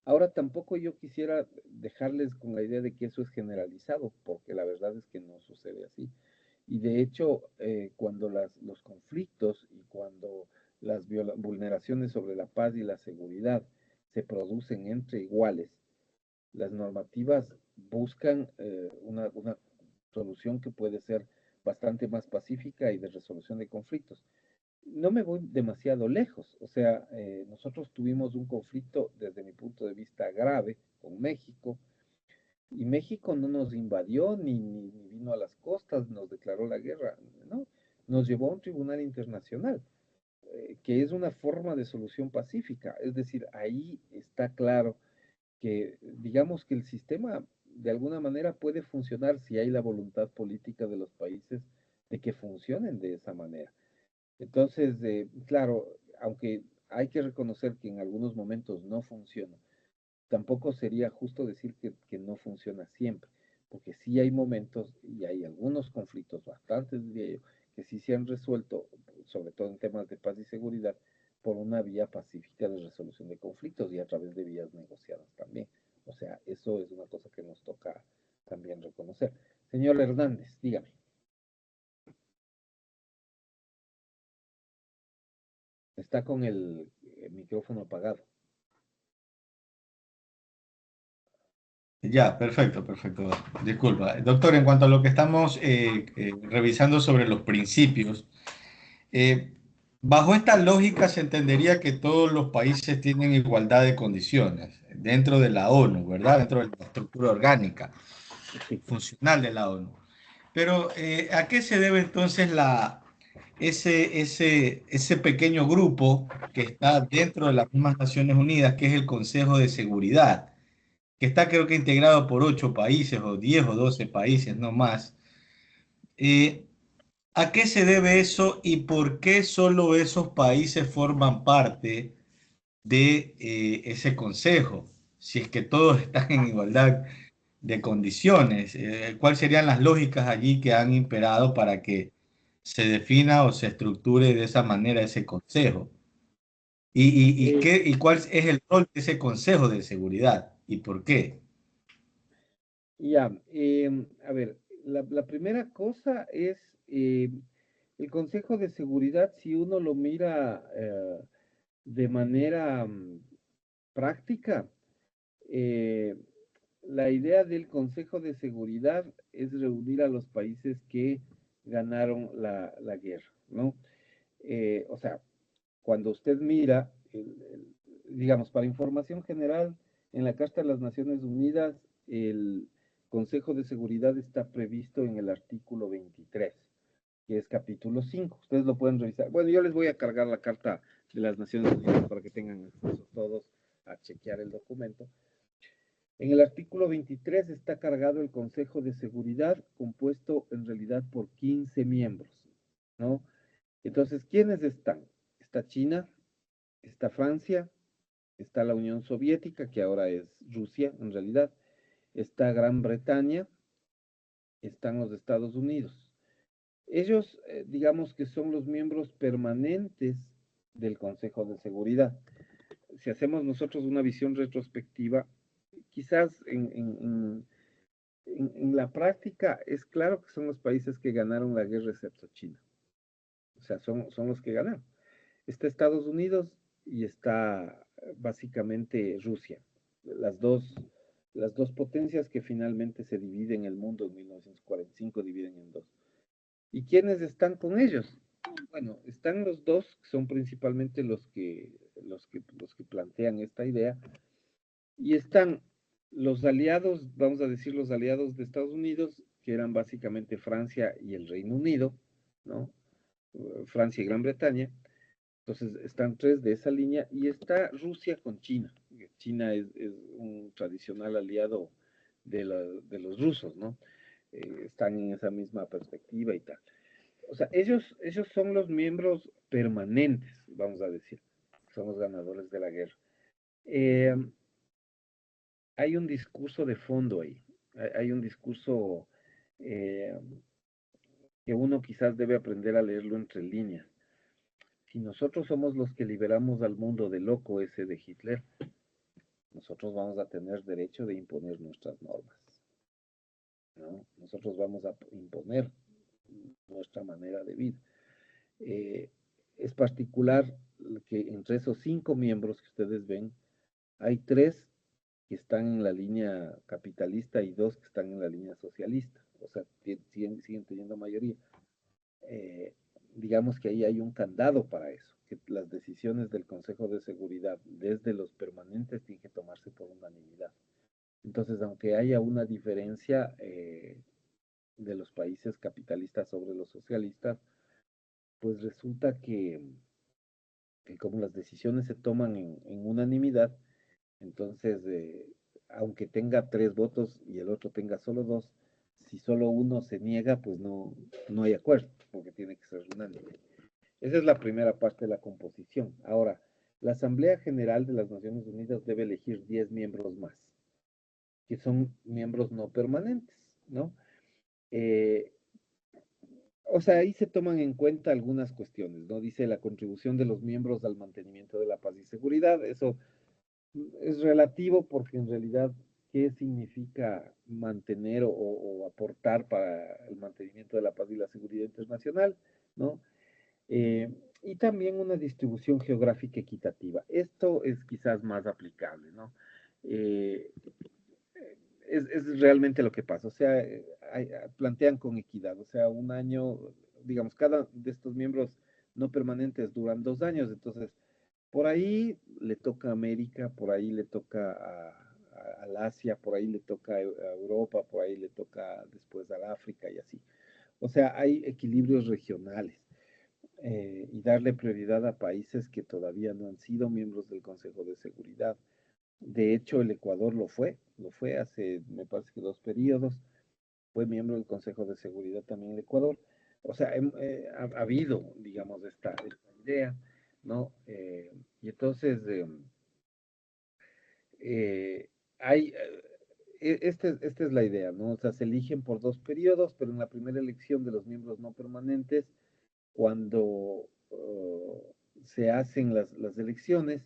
Ahora tampoco yo quisiera dejarles con la idea de que eso es generalizado, porque la verdad es que no sucede así. Y de hecho, cuando los conflictos y cuando las vulneraciones sobre la paz y la seguridad se producen entre iguales, las normativas buscan una solución que puede ser bastante más pacífica y de resolución de conflictos. No me voy demasiado lejos, o sea, nosotros tuvimos un conflicto desde mi punto de vista grave con México, y México no nos invadió ni vino a las costas, nos declaró la guerra, ¿no? Nos llevó a un tribunal internacional, que es una forma de solución pacífica, es decir, ahí está claro que digamos que el sistema de alguna manera puede funcionar si hay la voluntad política de los países de que funcionen de esa manera. Entonces, claro, aunque hay que reconocer que en algunos momentos no funciona, tampoco sería justo decir que no funciona siempre, porque sí hay momentos y hay algunos conflictos, bastantes diría yo, que sí se han resuelto, sobre todo en temas de paz y seguridad, por una vía pacífica de resolución de conflictos y a través de vías negociadas también. O sea, eso es una cosa que nos toca también reconocer. Señor Hernández, dígame. Está con el micrófono apagado. Ya, perfecto, perfecto. Disculpa. Doctor, en cuanto a lo que estamos revisando sobre los principios, eh, bajo esta lógica se entendería que todos los países tienen igualdad de condiciones dentro de la ONU, ¿verdad? Dentro de la estructura orgánica Sí. funcional de la ONU. Pero, ¿a qué se debe entonces ese pequeño grupo que está dentro de las mismas Naciones Unidas, que es el Consejo de Seguridad, que está creo que integrado por 8 países o 10 o 12 países, no más? Eh, ¿A qué se debe eso y por qué solo esos países forman parte de ese consejo? Si es que todos están en igualdad de condiciones, ¿cuáles serían las lógicas allí que han imperado para que se defina o se estructure de esa manera ese consejo? Eh, ¿Y cuál es el rol de ese consejo de seguridad y por qué? Ya, a ver, la primera cosa es el Consejo de Seguridad, si uno lo mira de manera práctica, eh, la idea del Consejo de Seguridad es reunir a los países que ganaron la guerra, ¿no? O sea, cuando usted mira, digamos, para información general, en la Carta de las Naciones Unidas, el Consejo de Seguridad está previsto en el artículo 23, que es capítulo 5. Ustedes lo pueden revisar. Bueno, yo les voy a cargar la Carta de las Naciones Unidas para que tengan acceso todos a chequear el documento. En el artículo 23 está cargado el Consejo de Seguridad, compuesto en realidad por 15 miembros, ¿no? Entonces, ¿quiénes están? Está China, está Francia, está la Unión Soviética, que ahora es Rusia en realidad, está Gran Bretaña, están los Estados Unidos. Ellos, digamos que son los miembros permanentes del Consejo de Seguridad. Si hacemos nosotros una visión retrospectiva, quizás en la práctica es claro que son los países que ganaron la guerra excepto China. O sea, son los que ganaron. Está Estados Unidos y está básicamente Rusia. Las dos, las dos potencias que finalmente se dividen el mundo en 1945, dividen en dos. ¿Y quiénes están con ellos? Bueno, están los dos, que son principalmente los que plantean esta idea, y están los aliados, vamos a decir los aliados de Estados Unidos, que eran básicamente Francia y el Reino Unido, ¿no? Francia y Gran Bretaña. Entonces están tres de esa línea y está Rusia con China. China es un tradicional aliado de los rusos, ¿no? Están en esa misma perspectiva y tal. O sea, ellos son los miembros permanentes, vamos a decir. Son los ganadores de la guerra. Eh, Hay un discurso de fondo ahí. Hay un discurso eh, que uno quizás debe aprender a leerlo entre líneas. Si nosotros somos los que liberamos al mundo del loco ese de Hitler, nosotros vamos a tener derecho de imponer nuestras normas, ¿no? Nosotros vamos a imponer nuestra manera de vida. Eh, es particular que entre esos 5 miembros que ustedes ven, hay 3 que están en la línea capitalista y 2 que están en la línea socialista. O sea, siguen teniendo mayoría. Eh, digamos que ahí hay un candado para eso, que las decisiones del Consejo de Seguridad desde los permanentes tienen que tomarse por unanimidad. Entonces, aunque haya una diferencia de los países capitalistas sobre los socialistas, pues resulta que como las decisiones se toman en unanimidad, entonces, aunque tenga 3 votos y el otro tenga solo 2, si solo uno se niega, pues no hay acuerdo, porque tiene que ser unánime. Esa es la primera parte de la composición. Ahora, la Asamblea General de las Naciones Unidas debe elegir 10 miembros más, que son miembros no permanentes, ¿no? Eh, o sea, ahí se toman en cuenta algunas cuestiones, ¿no? Dice la contribución de los miembros al mantenimiento de la paz y seguridad. Eso es relativo porque en realidad, ¿qué significa mantener o aportar para el mantenimiento de la paz y la seguridad internacional? ¿No? Eh, y también una distribución geográfica equitativa. Esto es quizás más aplicable, ¿no? Eh, es realmente lo que pasa. O sea, plantean con equidad. O sea, un año, digamos, cada de estos miembros no permanentes duran 2 años. Entonces, por ahí le toca a América, por ahí le toca al Asia, por ahí le toca a Europa, por ahí le toca después al África y así. O sea, hay equilibrios regionales y darle prioridad a países que todavía no han sido miembros del Consejo de Seguridad. De hecho, el Ecuador lo fue hace, me parece que 2 periodos, fue miembro del Consejo de Seguridad también el Ecuador. O sea, ha habido, digamos, esta idea, ¿no? Y entonces, eh, hay, esta es la idea, ¿no? O sea, se eligen por 2 periodos, pero en la primera elección de los miembros no permanentes, cuando se hacen las elecciones,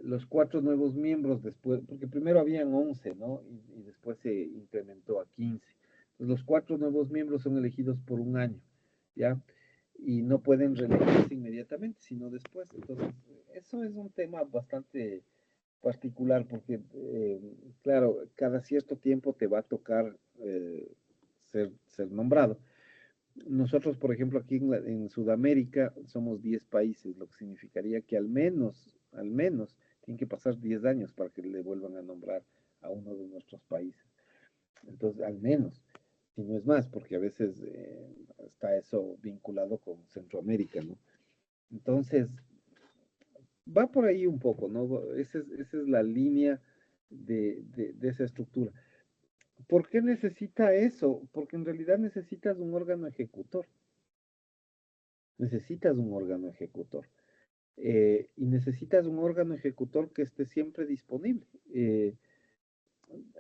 los 4 nuevos miembros después, porque primero habían 11, ¿no? Y después se incrementó a 15. Entonces, los 4 nuevos miembros son elegidos por un año, ¿ya? Y no pueden reelegirse inmediatamente, sino después. Entonces, eso es un tema bastante particular, porque, claro, cada cierto tiempo te va a tocar ser nombrado. Nosotros, por ejemplo, aquí en Sudamérica somos 10 países, lo que significaría que al menos, tienen que pasar 10 años para que le vuelvan a nombrar a uno de nuestros países. Entonces, al menos, si no es más, porque a veces está eso vinculado con Centroamérica, ¿no? Entonces, va por ahí un poco, ¿no? Esa es la línea de esa estructura. ¿Por qué necesita eso? Porque en realidad necesitas un órgano ejecutor. Necesitas un órgano ejecutor. Y necesitas un órgano ejecutor que esté siempre disponible.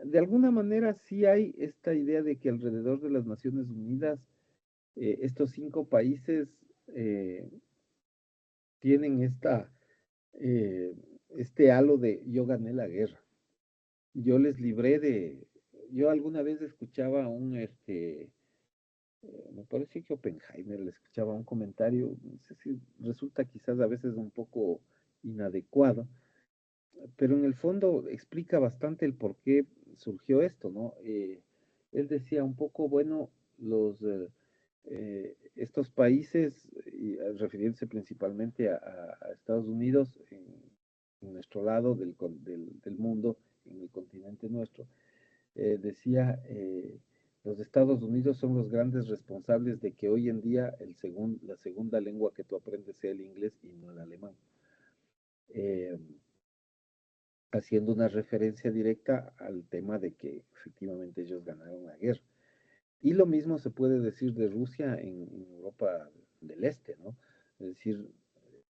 De alguna manera sí hay esta idea de que alrededor de las Naciones Unidas, estos 5 países tienen eh, este halo de yo gané la guerra, yo les libré de, yo alguna vez escuchaba me parece que Oppenheimer le escuchaba un comentario, no sé si resulta quizás a veces un poco inadecuado, pero en el fondo explica bastante el por qué surgió esto, ¿no? Él decía un poco, bueno, estos países, y, refiriéndose principalmente a Estados Unidos, en nuestro lado del mundo, en el continente nuestro, decía, los Estados Unidos son los grandes responsables de que hoy en día la segunda lengua que tú aprendes sea el inglés y no el alemán. Eh, Haciendo una referencia directa al tema de que efectivamente ellos ganaron la guerra. Y lo mismo se puede decir de Rusia en Europa del Este, ¿no? Es decir,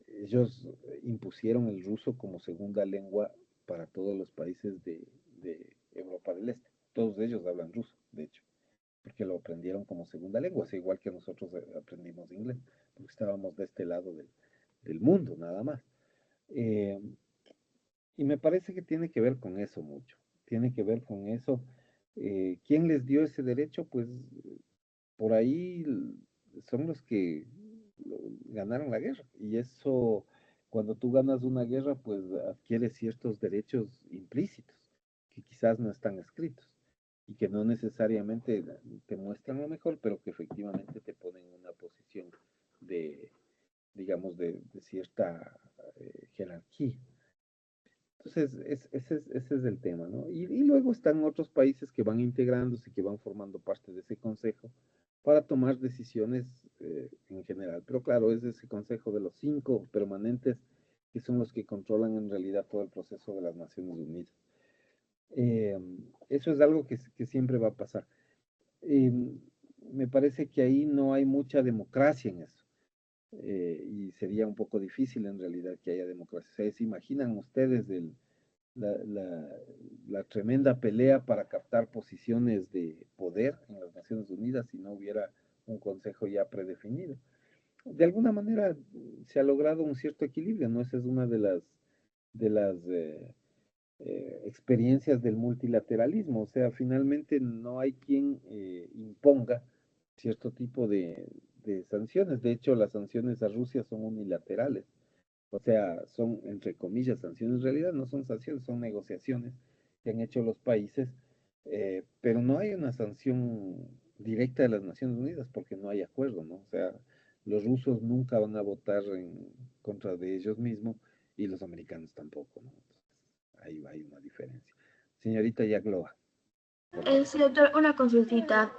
ellos impusieron el ruso como segunda lengua para todos los países de Europa del Este. Todos ellos hablan ruso, de hecho, porque lo aprendieron como segunda lengua, es igual que nosotros aprendimos inglés, porque estábamos de este lado del mundo, nada más. Eh, y me parece que tiene que ver con eso mucho, tiene que ver con eso. ¿Quién les dio ese derecho? Pues por ahí son los que ganaron la guerra. Y eso, cuando tú ganas una guerra, pues adquieres ciertos derechos implícitos, que quizás no están escritos y que no necesariamente te muestran lo mejor, pero que efectivamente te ponen en una posición de, digamos, de cierta jerarquía. Entonces, ese es el tema, ¿no? Y luego están otros países que van integrándose, que van formando parte de ese consejo para tomar decisiones en general. Pero claro, es ese consejo de los 5 permanentes que son los que controlan en realidad todo el proceso de las Naciones Unidas. Eh, Eso es algo que siempre va a pasar. Eh, Me parece que ahí no hay mucha democracia en eso. Y sería un poco difícil en realidad que haya democracia. O sea, ¿se imaginan ustedes la, la- la tremenda pelea para captar posiciones de poder en las Naciones Unidas si no hubiera un consejo ya predefinido? De alguna manera se ha logrado un cierto equilibrio, ¿no? Esa es una de las experiencias del multilateralismo, o sea, finalmente no hay quien imponga cierto tipo de sanciones. De hecho, las sanciones a Rusia son unilaterales. O sea, son, entre comillas, sanciones. En realidad no son sanciones, son negociaciones que han hecho los países, pero no hay una sanción directa de las Naciones Unidas porque no hay acuerdo, ¿no? O sea, los rusos nunca van a votar en contra de ellos mismos y los americanos tampoco, ¿no? Entonces, ahí hay una diferencia. Señorita Yagloa, por favor. Sí, doctor, una consultita.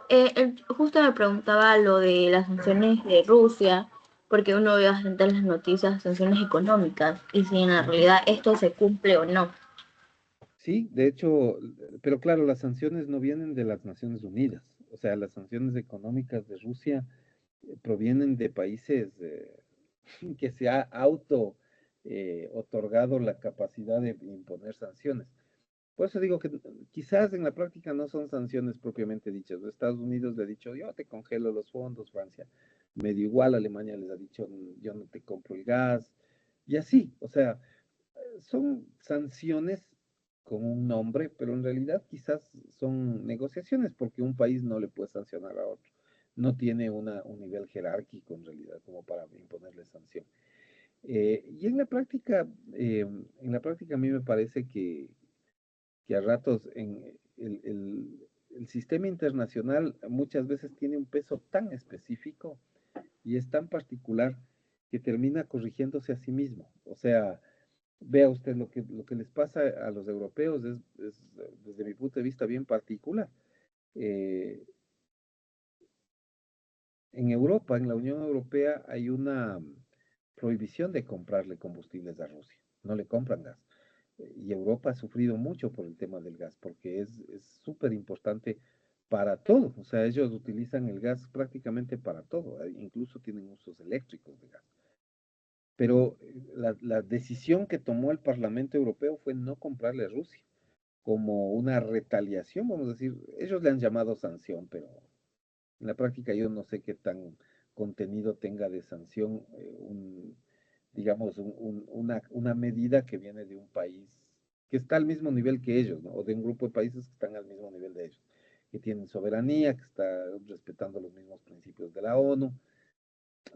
Justo me preguntaba lo de las sanciones de Rusia, porque uno ve bastante en las noticias sanciones económicas y si en la Ujú. realidad esto se cumple o no. Sí, de hecho, pero claro, las sanciones no vienen de las Naciones Unidas. O sea, las sanciones económicas de Rusia provienen de países que se ha auto otorgado la capacidad de imponer sanciones. Por eso digo que quizás en la práctica no son sanciones propiamente dichas. Los Estados Unidos le ha dicho, yo te congelo los fondos, Francia medio igual, Alemania les ha dicho, yo no te compro el gas, y así, o sea, son sanciones con un nombre, pero en realidad quizás son negociaciones porque un país no le puede sancionar a otro. No tiene un nivel jerárquico en realidad como para imponerle sanción. Y en la práctica a mí me parece que a ratos el sistema internacional muchas veces tiene un peso tan específico y es tan particular que termina corrigiéndose a sí mismo. O sea, vea usted lo que les pasa a los europeos desde mi punto de vista, bien particular. Eh, en Europa, en la Unión Europea, hay una prohibición de comprarle combustibles a Rusia. No le compran gas. Y Europa ha sufrido mucho por el tema del gas, porque es súper importante para todo. O sea, ellos utilizan el gas prácticamente para todo. Incluso tienen usos eléctricos de gas. Pero la decisión que tomó el Parlamento Europeo fue no comprarle a Rusia como una retaliación, vamos a decir, ellos le han llamado sanción, pero en la práctica yo no sé qué tan contenido tenga de sanción digamos, una medida que viene de un país que está al mismo nivel que ellos, ¿no? O de un grupo de países que están al mismo nivel de ellos, que tienen soberanía, que está respetando los mismos principios de la ONU.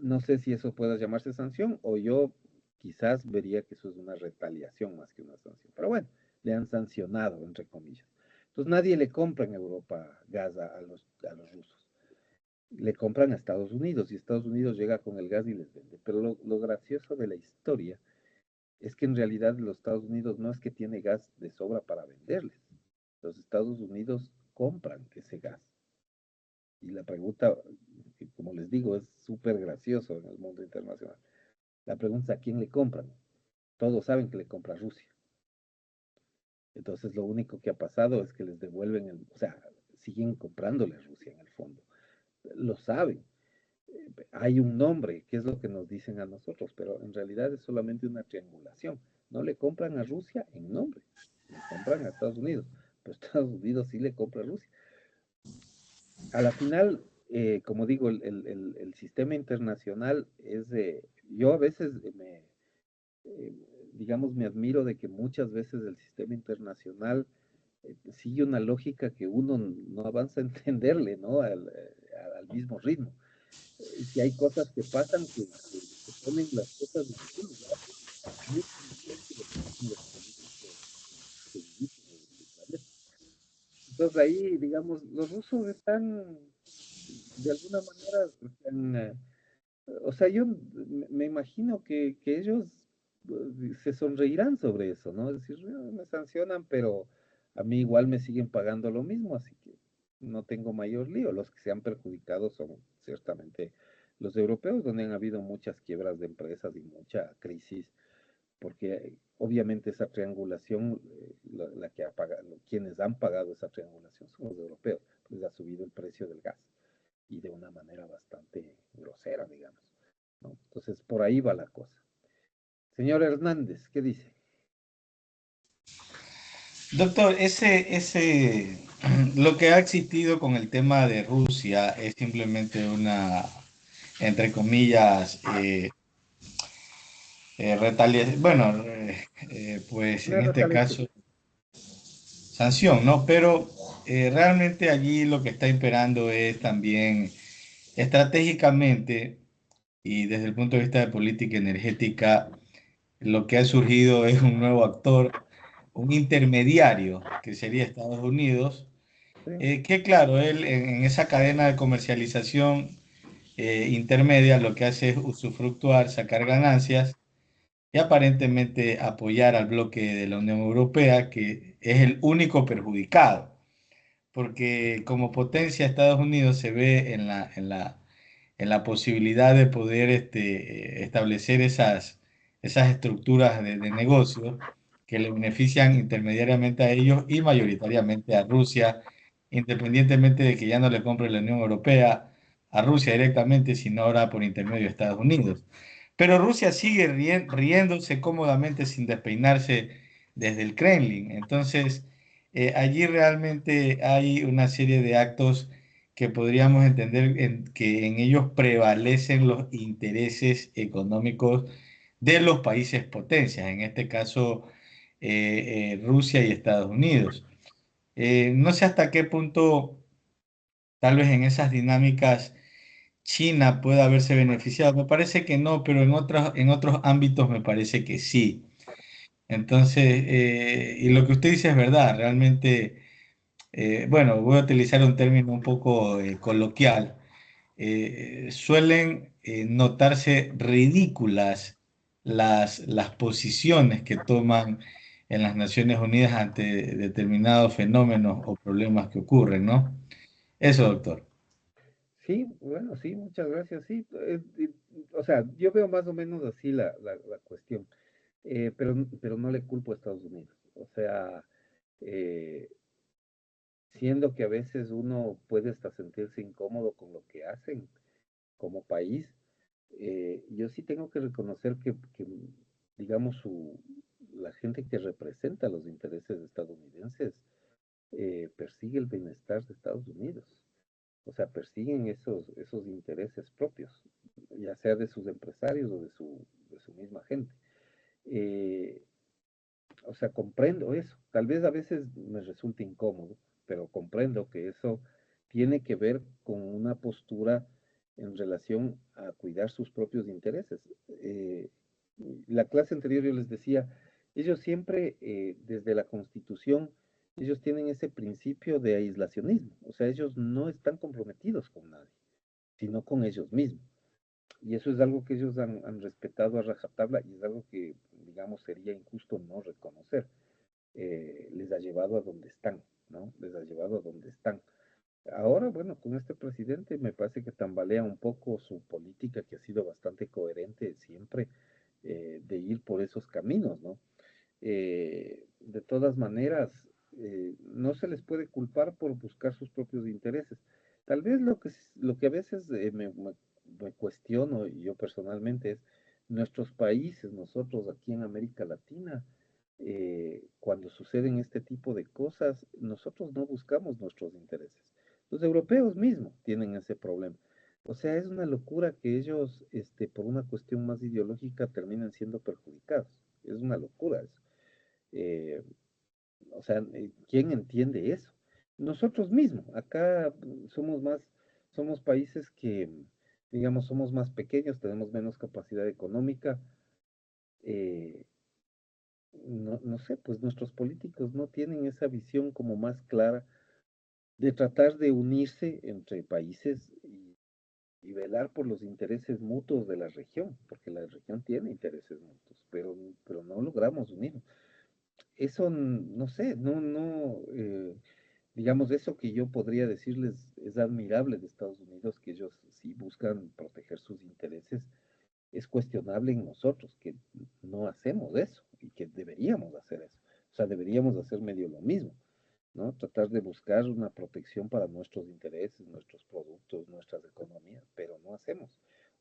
No sé si eso pueda llamarse sanción o yo quizás vería que eso es una retaliación más que una sanción. Pero bueno, le han sancionado, entre comillas. Entonces nadie le compra en Europa gas a los rusos. Le compran a Estados Unidos y Estados Unidos llega con el gas y les vende. Pero lo gracioso de la historia es que en realidad los Estados Unidos no es que tiene gas de sobra para venderles. Los Estados Unidos compran ese gas. Y la pregunta, como les digo, es súper gracioso en el mundo internacional. La pregunta es, ¿a quién le compran? Todos saben que le compra Rusia. Entonces lo único que ha pasado es que les devuelven o sea, siguen comprándole a Rusia en el fondo. Lo saben. Hay un nombre, que es lo que nos dicen a nosotros, pero en realidad es solamente una triangulación. No le compran a Rusia en nombre, le compran a Estados Unidos, pero Estados Unidos sí le compra a Rusia. A la final, como digo, el sistema internacional es de, yo a veces eh, digamos, me admiro de que muchas veces el sistema internacional sigue una lógica que uno no avanza a entenderle, ¿no? Al mismo ritmo. Y que hay cosas que pasan que ponen las cosas en su lugar, mucho mejor que lo que hacen los políticos que dirigen el planeta. Entonces ahí, digamos, los rusos están de alguna manera, o sea, yo me imagino que ellos se sonreirán sobre eso, ¿no? Es decir, me sancionan, pero a mí igual me siguen pagando lo mismo, así que no tengo mayor lío. Los que se han perjudicado son ciertamente los europeos, donde han habido muchas quiebras de empresas y mucha crisis, porque obviamente esa triangulación, la que ha pagado, quienes han pagado esa triangulación son los europeos, pues ha subido el precio del gas y de una manera bastante grosera, digamos, ¿no? Entonces, por ahí va la cosa. Señor Hernández, ¿qué dice? Doctor, lo que ha existido con el tema de Rusia es simplemente una, entre comillas, retaliación, bueno, pues Una en este retaliación. caso, sanción, ¿no? Pero realmente allí lo que está imperando es también estratégicamente y desde el punto de vista de política energética, lo que ha surgido es un nuevo actor un intermediario, que sería Estados Unidos, Sí, que claro, él en esa cadena de comercialización intermedia lo que hace es usufructuar, sacar ganancias y aparentemente apoyar al bloque de la Unión Europea, que es el único perjudicado, porque como potencia Estados Unidos se ve en la posibilidad de poder establecer esas estructuras de negocio que le benefician intermediariamente a ellos y mayoritariamente a Rusia, independientemente de que ya no le compre la Unión Europea a Rusia directamente, sino ahora por intermedio de Estados Unidos. Pero Rusia sigue riéndose cómodamente sin despeinarse desde el Kremlin. Entonces, allí realmente hay una serie de actos que podríamos entender que en ellos prevalecen los intereses económicos de los países potencias, en este caso Rusia y Estados Unidos. No sé hasta qué punto, tal vez en esas dinámicas, China pueda haberse beneficiado. Me parece que no, pero en otros ámbitos me parece que sí. Entonces, y lo que usted dice es verdad, realmente, bueno, voy a utilizar un término un poco coloquial. Suelen notarse ridículas las posiciones que toman en las Naciones Unidas ante determinados fenómenos o problemas que ocurren, ¿no? Eso, doctor. sí, bueno, sí, muchas gracias. Sí, o sea, yo veo más o menos así la cuestión, pero no le culpo a Estados Unidos. O sea, eh, siendo que a veces uno puede hasta sentirse incómodo con lo que hacen como país, yo sí tengo que reconocer que, digamos, la gente que representa los intereses estadounidenses persigue el bienestar de Estados Unidos. O sea, persiguen esos intereses propios, ya sea de sus empresarios o de su misma gente. Eh, o sea, comprendo eso. Tal vez a veces me resulte incómodo, pero comprendo que eso tiene que ver con una postura en relación a cuidar sus propios intereses. Eh, la clase anterior yo les decía, ellos siempre, desde la Constitución, ellos tienen ese principio de aislacionismo. O sea, ellos no están comprometidos con nadie, sino con ellos mismos. Y eso es algo que ellos han respetado a rajatabla y es algo que, digamos, sería injusto no reconocer. Les ha llevado a donde están, ¿no? Les ha llevado a donde están. Ahora, bueno, con este presidente me parece que tambalea un poco su política, que ha sido bastante coherente siempre, de ir por esos caminos, ¿no? De todas maneras, no se les puede culpar por buscar sus propios intereses. Tal vez lo que a veces me cuestiono yo personalmente es nuestros países, nosotros aquí en América Latina, cuando suceden este tipo de cosas, nosotros no buscamos nuestros intereses. Los europeos mismos tienen ese problema. O sea, es una locura que ellos, por una cuestión más ideológica, terminan siendo perjudicados. Es una locura eso. Eh, o sea, ¿quién entiende eso? Nosotros mismos, acá somos países que, digamos, somos más pequeños, tenemos menos capacidad económica. eh, no sé, pues nuestros políticos no tienen esa visión como más clara de tratar de unirse entre países y velar por los intereses mutuos de la región, porque la región tiene intereses mutuos, pero no logramos unirnos. Eso, no sé, digamos, eso que yo podría decirles es admirable de Estados Unidos, que ellos sí buscan proteger sus intereses, es cuestionable en nosotros, que no hacemos eso y que deberíamos hacer eso. O sea, deberíamos hacer medio lo mismo, ¿no? Tratar de buscar una protección para nuestros intereses, nuestros productos, nuestras economías, pero no hacemos.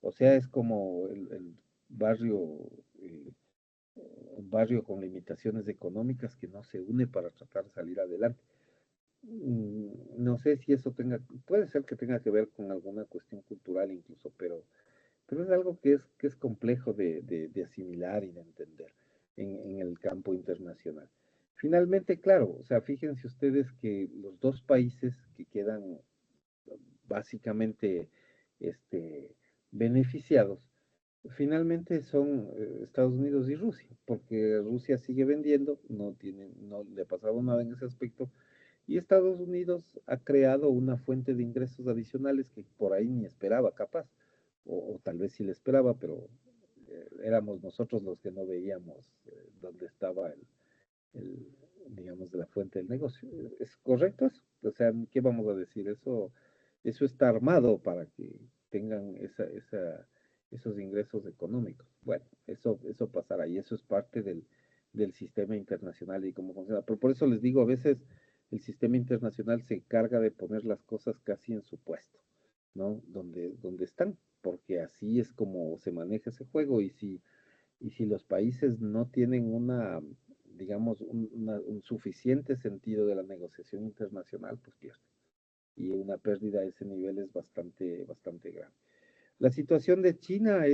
O sea, es como el barrio eh, un barrio con limitaciones económicas que no se une para tratar de salir adelante. No sé si eso puede ser que tenga que ver con alguna cuestión cultural incluso, pero es algo que es complejo de asimilar y de entender en el campo internacional. Finalmente, claro, o sea, fíjense ustedes que los dos países que quedan básicamente beneficiados finalmente son Estados Unidos y Rusia, porque Rusia sigue vendiendo, no le ha pasado nada en ese aspecto, y Estados Unidos ha creado una fuente de ingresos adicionales que por ahí ni esperaba, capaz, o tal vez sí le esperaba, pero éramos nosotros los que no veíamos dónde estaba el, digamos, de la fuente del negocio. ¿Es correcto eso? O sea, ¿qué vamos a decir? Eso está armado para que tengan esos ingresos económicos. Bueno, eso pasará y eso es parte del sistema internacional y cómo funciona. Pero por eso les digo, a veces el sistema internacional se encarga de poner las cosas casi en su puesto, ¿no? Donde están, porque así es como se maneja ese juego y si los países no tienen digamos, un suficiente sentido de la negociación internacional, pues pierden. Y una pérdida a ese nivel es bastante grave. La situación de China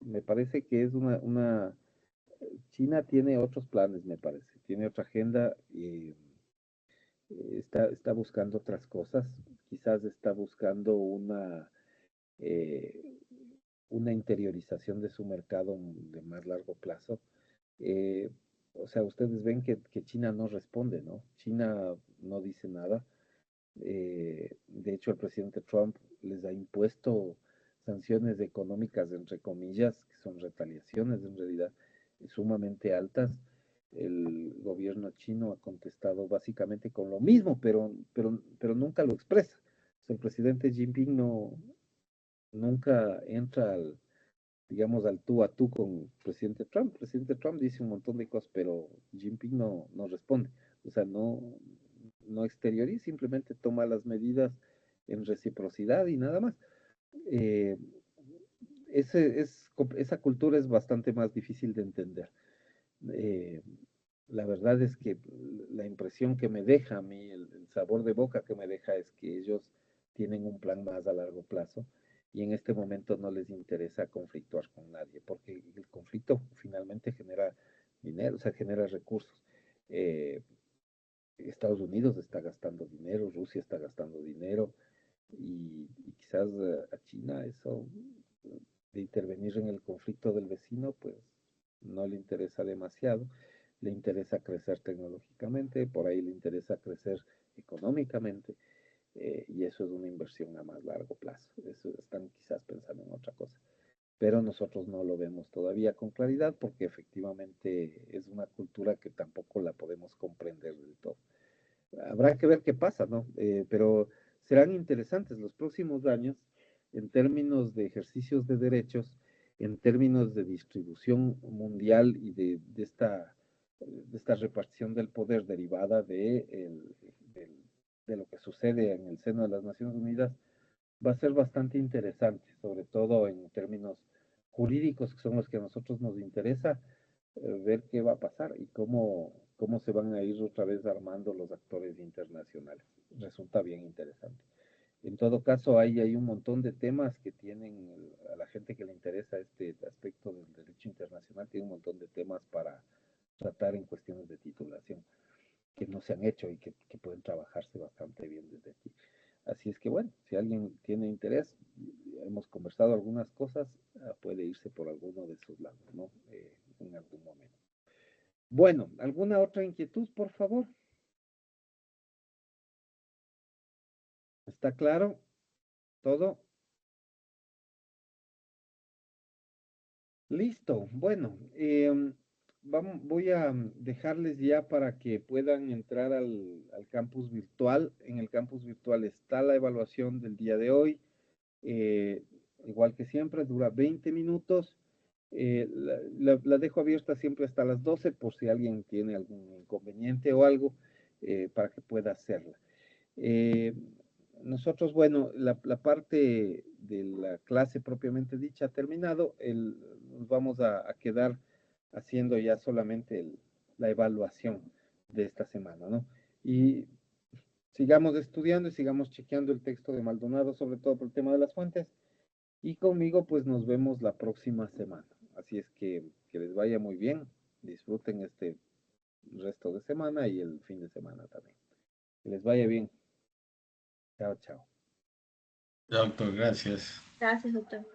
me parece que es China tiene otros planes, me parece, tiene otra agenda y está buscando otras cosas, quizás está buscando eh, una interiorización de su mercado de más largo plazo. Eh, o sea, ustedes ven que China no responde, ¿no? China no dice nada. De hecho, el presidente Trump les ha impuesto sanciones económicas, entre comillas, que son retaliaciones en realidad sumamente altas. El gobierno chino ha contestado básicamente con lo mismo, pero nunca lo expresa. O sea, el presidente Jinping nunca entra digamos, al tú a tú con el presidente Trump. El presidente Trump dice un montón de cosas, pero Jinping no responde. O sea, no exterioriza, simplemente toma las medidas en reciprocidad y nada más. Eh, esa cultura es bastante más difícil de entender. Eh, la verdad es que la impresión que me deja a mí, el sabor de boca que me deja es que ellos tienen un plan más a largo plazo y en este momento no les interesa conflictuar con nadie, porque el conflicto finalmente genera dinero, o sea, genera recursos. Eh, Estados Unidos está gastando dinero, Rusia está gastando dinero y quizás a China eso de intervenir en el conflicto del vecino, pues no le interesa demasiado, le interesa crecer tecnológicamente, por ahí le interesa crecer económicamente, y eso es una inversión a más largo plazo. Eso están quizás pensando en otra cosa. Pero nosotros no lo vemos todavía con claridad porque efectivamente es una cultura que tampoco la podemos comprender del todo. Habrá que ver qué pasa, ¿no? Pero serán interesantes los próximos años en términos de ejercicios de derechos, en términos de distribución mundial y de esta repartición del poder derivada de lo que sucede en el seno de las Naciones Unidas, va a ser bastante interesante, sobre todo en términos jurídicos, que son los que a nosotros nos interesa, ver qué va a pasar y cómo se van a ir otra vez armando los actores internacionales. Resulta bien interesante. En todo caso, hay un montón de temas que tienen, a la gente que le interesa este aspecto del derecho internacional, tiene un montón de temas para tratar en cuestiones de titulación que no se han hecho y que pueden trabajarse bastante bien desde aquí. Así es que bueno, si alguien tiene interés, hemos conversado algunas cosas, puede irse por alguno de sus lados, ¿no? En algún momento. Bueno, ¿alguna otra inquietud, por favor? ¿Está claro todo? Listo. Bueno, voy a dejarles ya para que puedan entrar al campus virtual. En el campus virtual está la evaluación del día de hoy. Eh, Igual que siempre, dura 20 minutos. La dejo abierta siempre hasta las 12 por si alguien tiene algún inconveniente o algo para que pueda hacerla. Eh, Nosotros, bueno, la parte de la clase propiamente dicha ha terminado. Nos vamos a quedar haciendo ya solamente la evaluación de esta semana, ¿no? Y sigamos estudiando y sigamos chequeando el texto de Maldonado, sobre todo por el tema de las fuentes. Y conmigo, pues nos vemos la próxima semana. Así es que les vaya muy bien. Disfruten este resto de semana y el fin de semana también. Que les vaya bien. Chao, chao. Doctor, gracias. Gracias, doctor.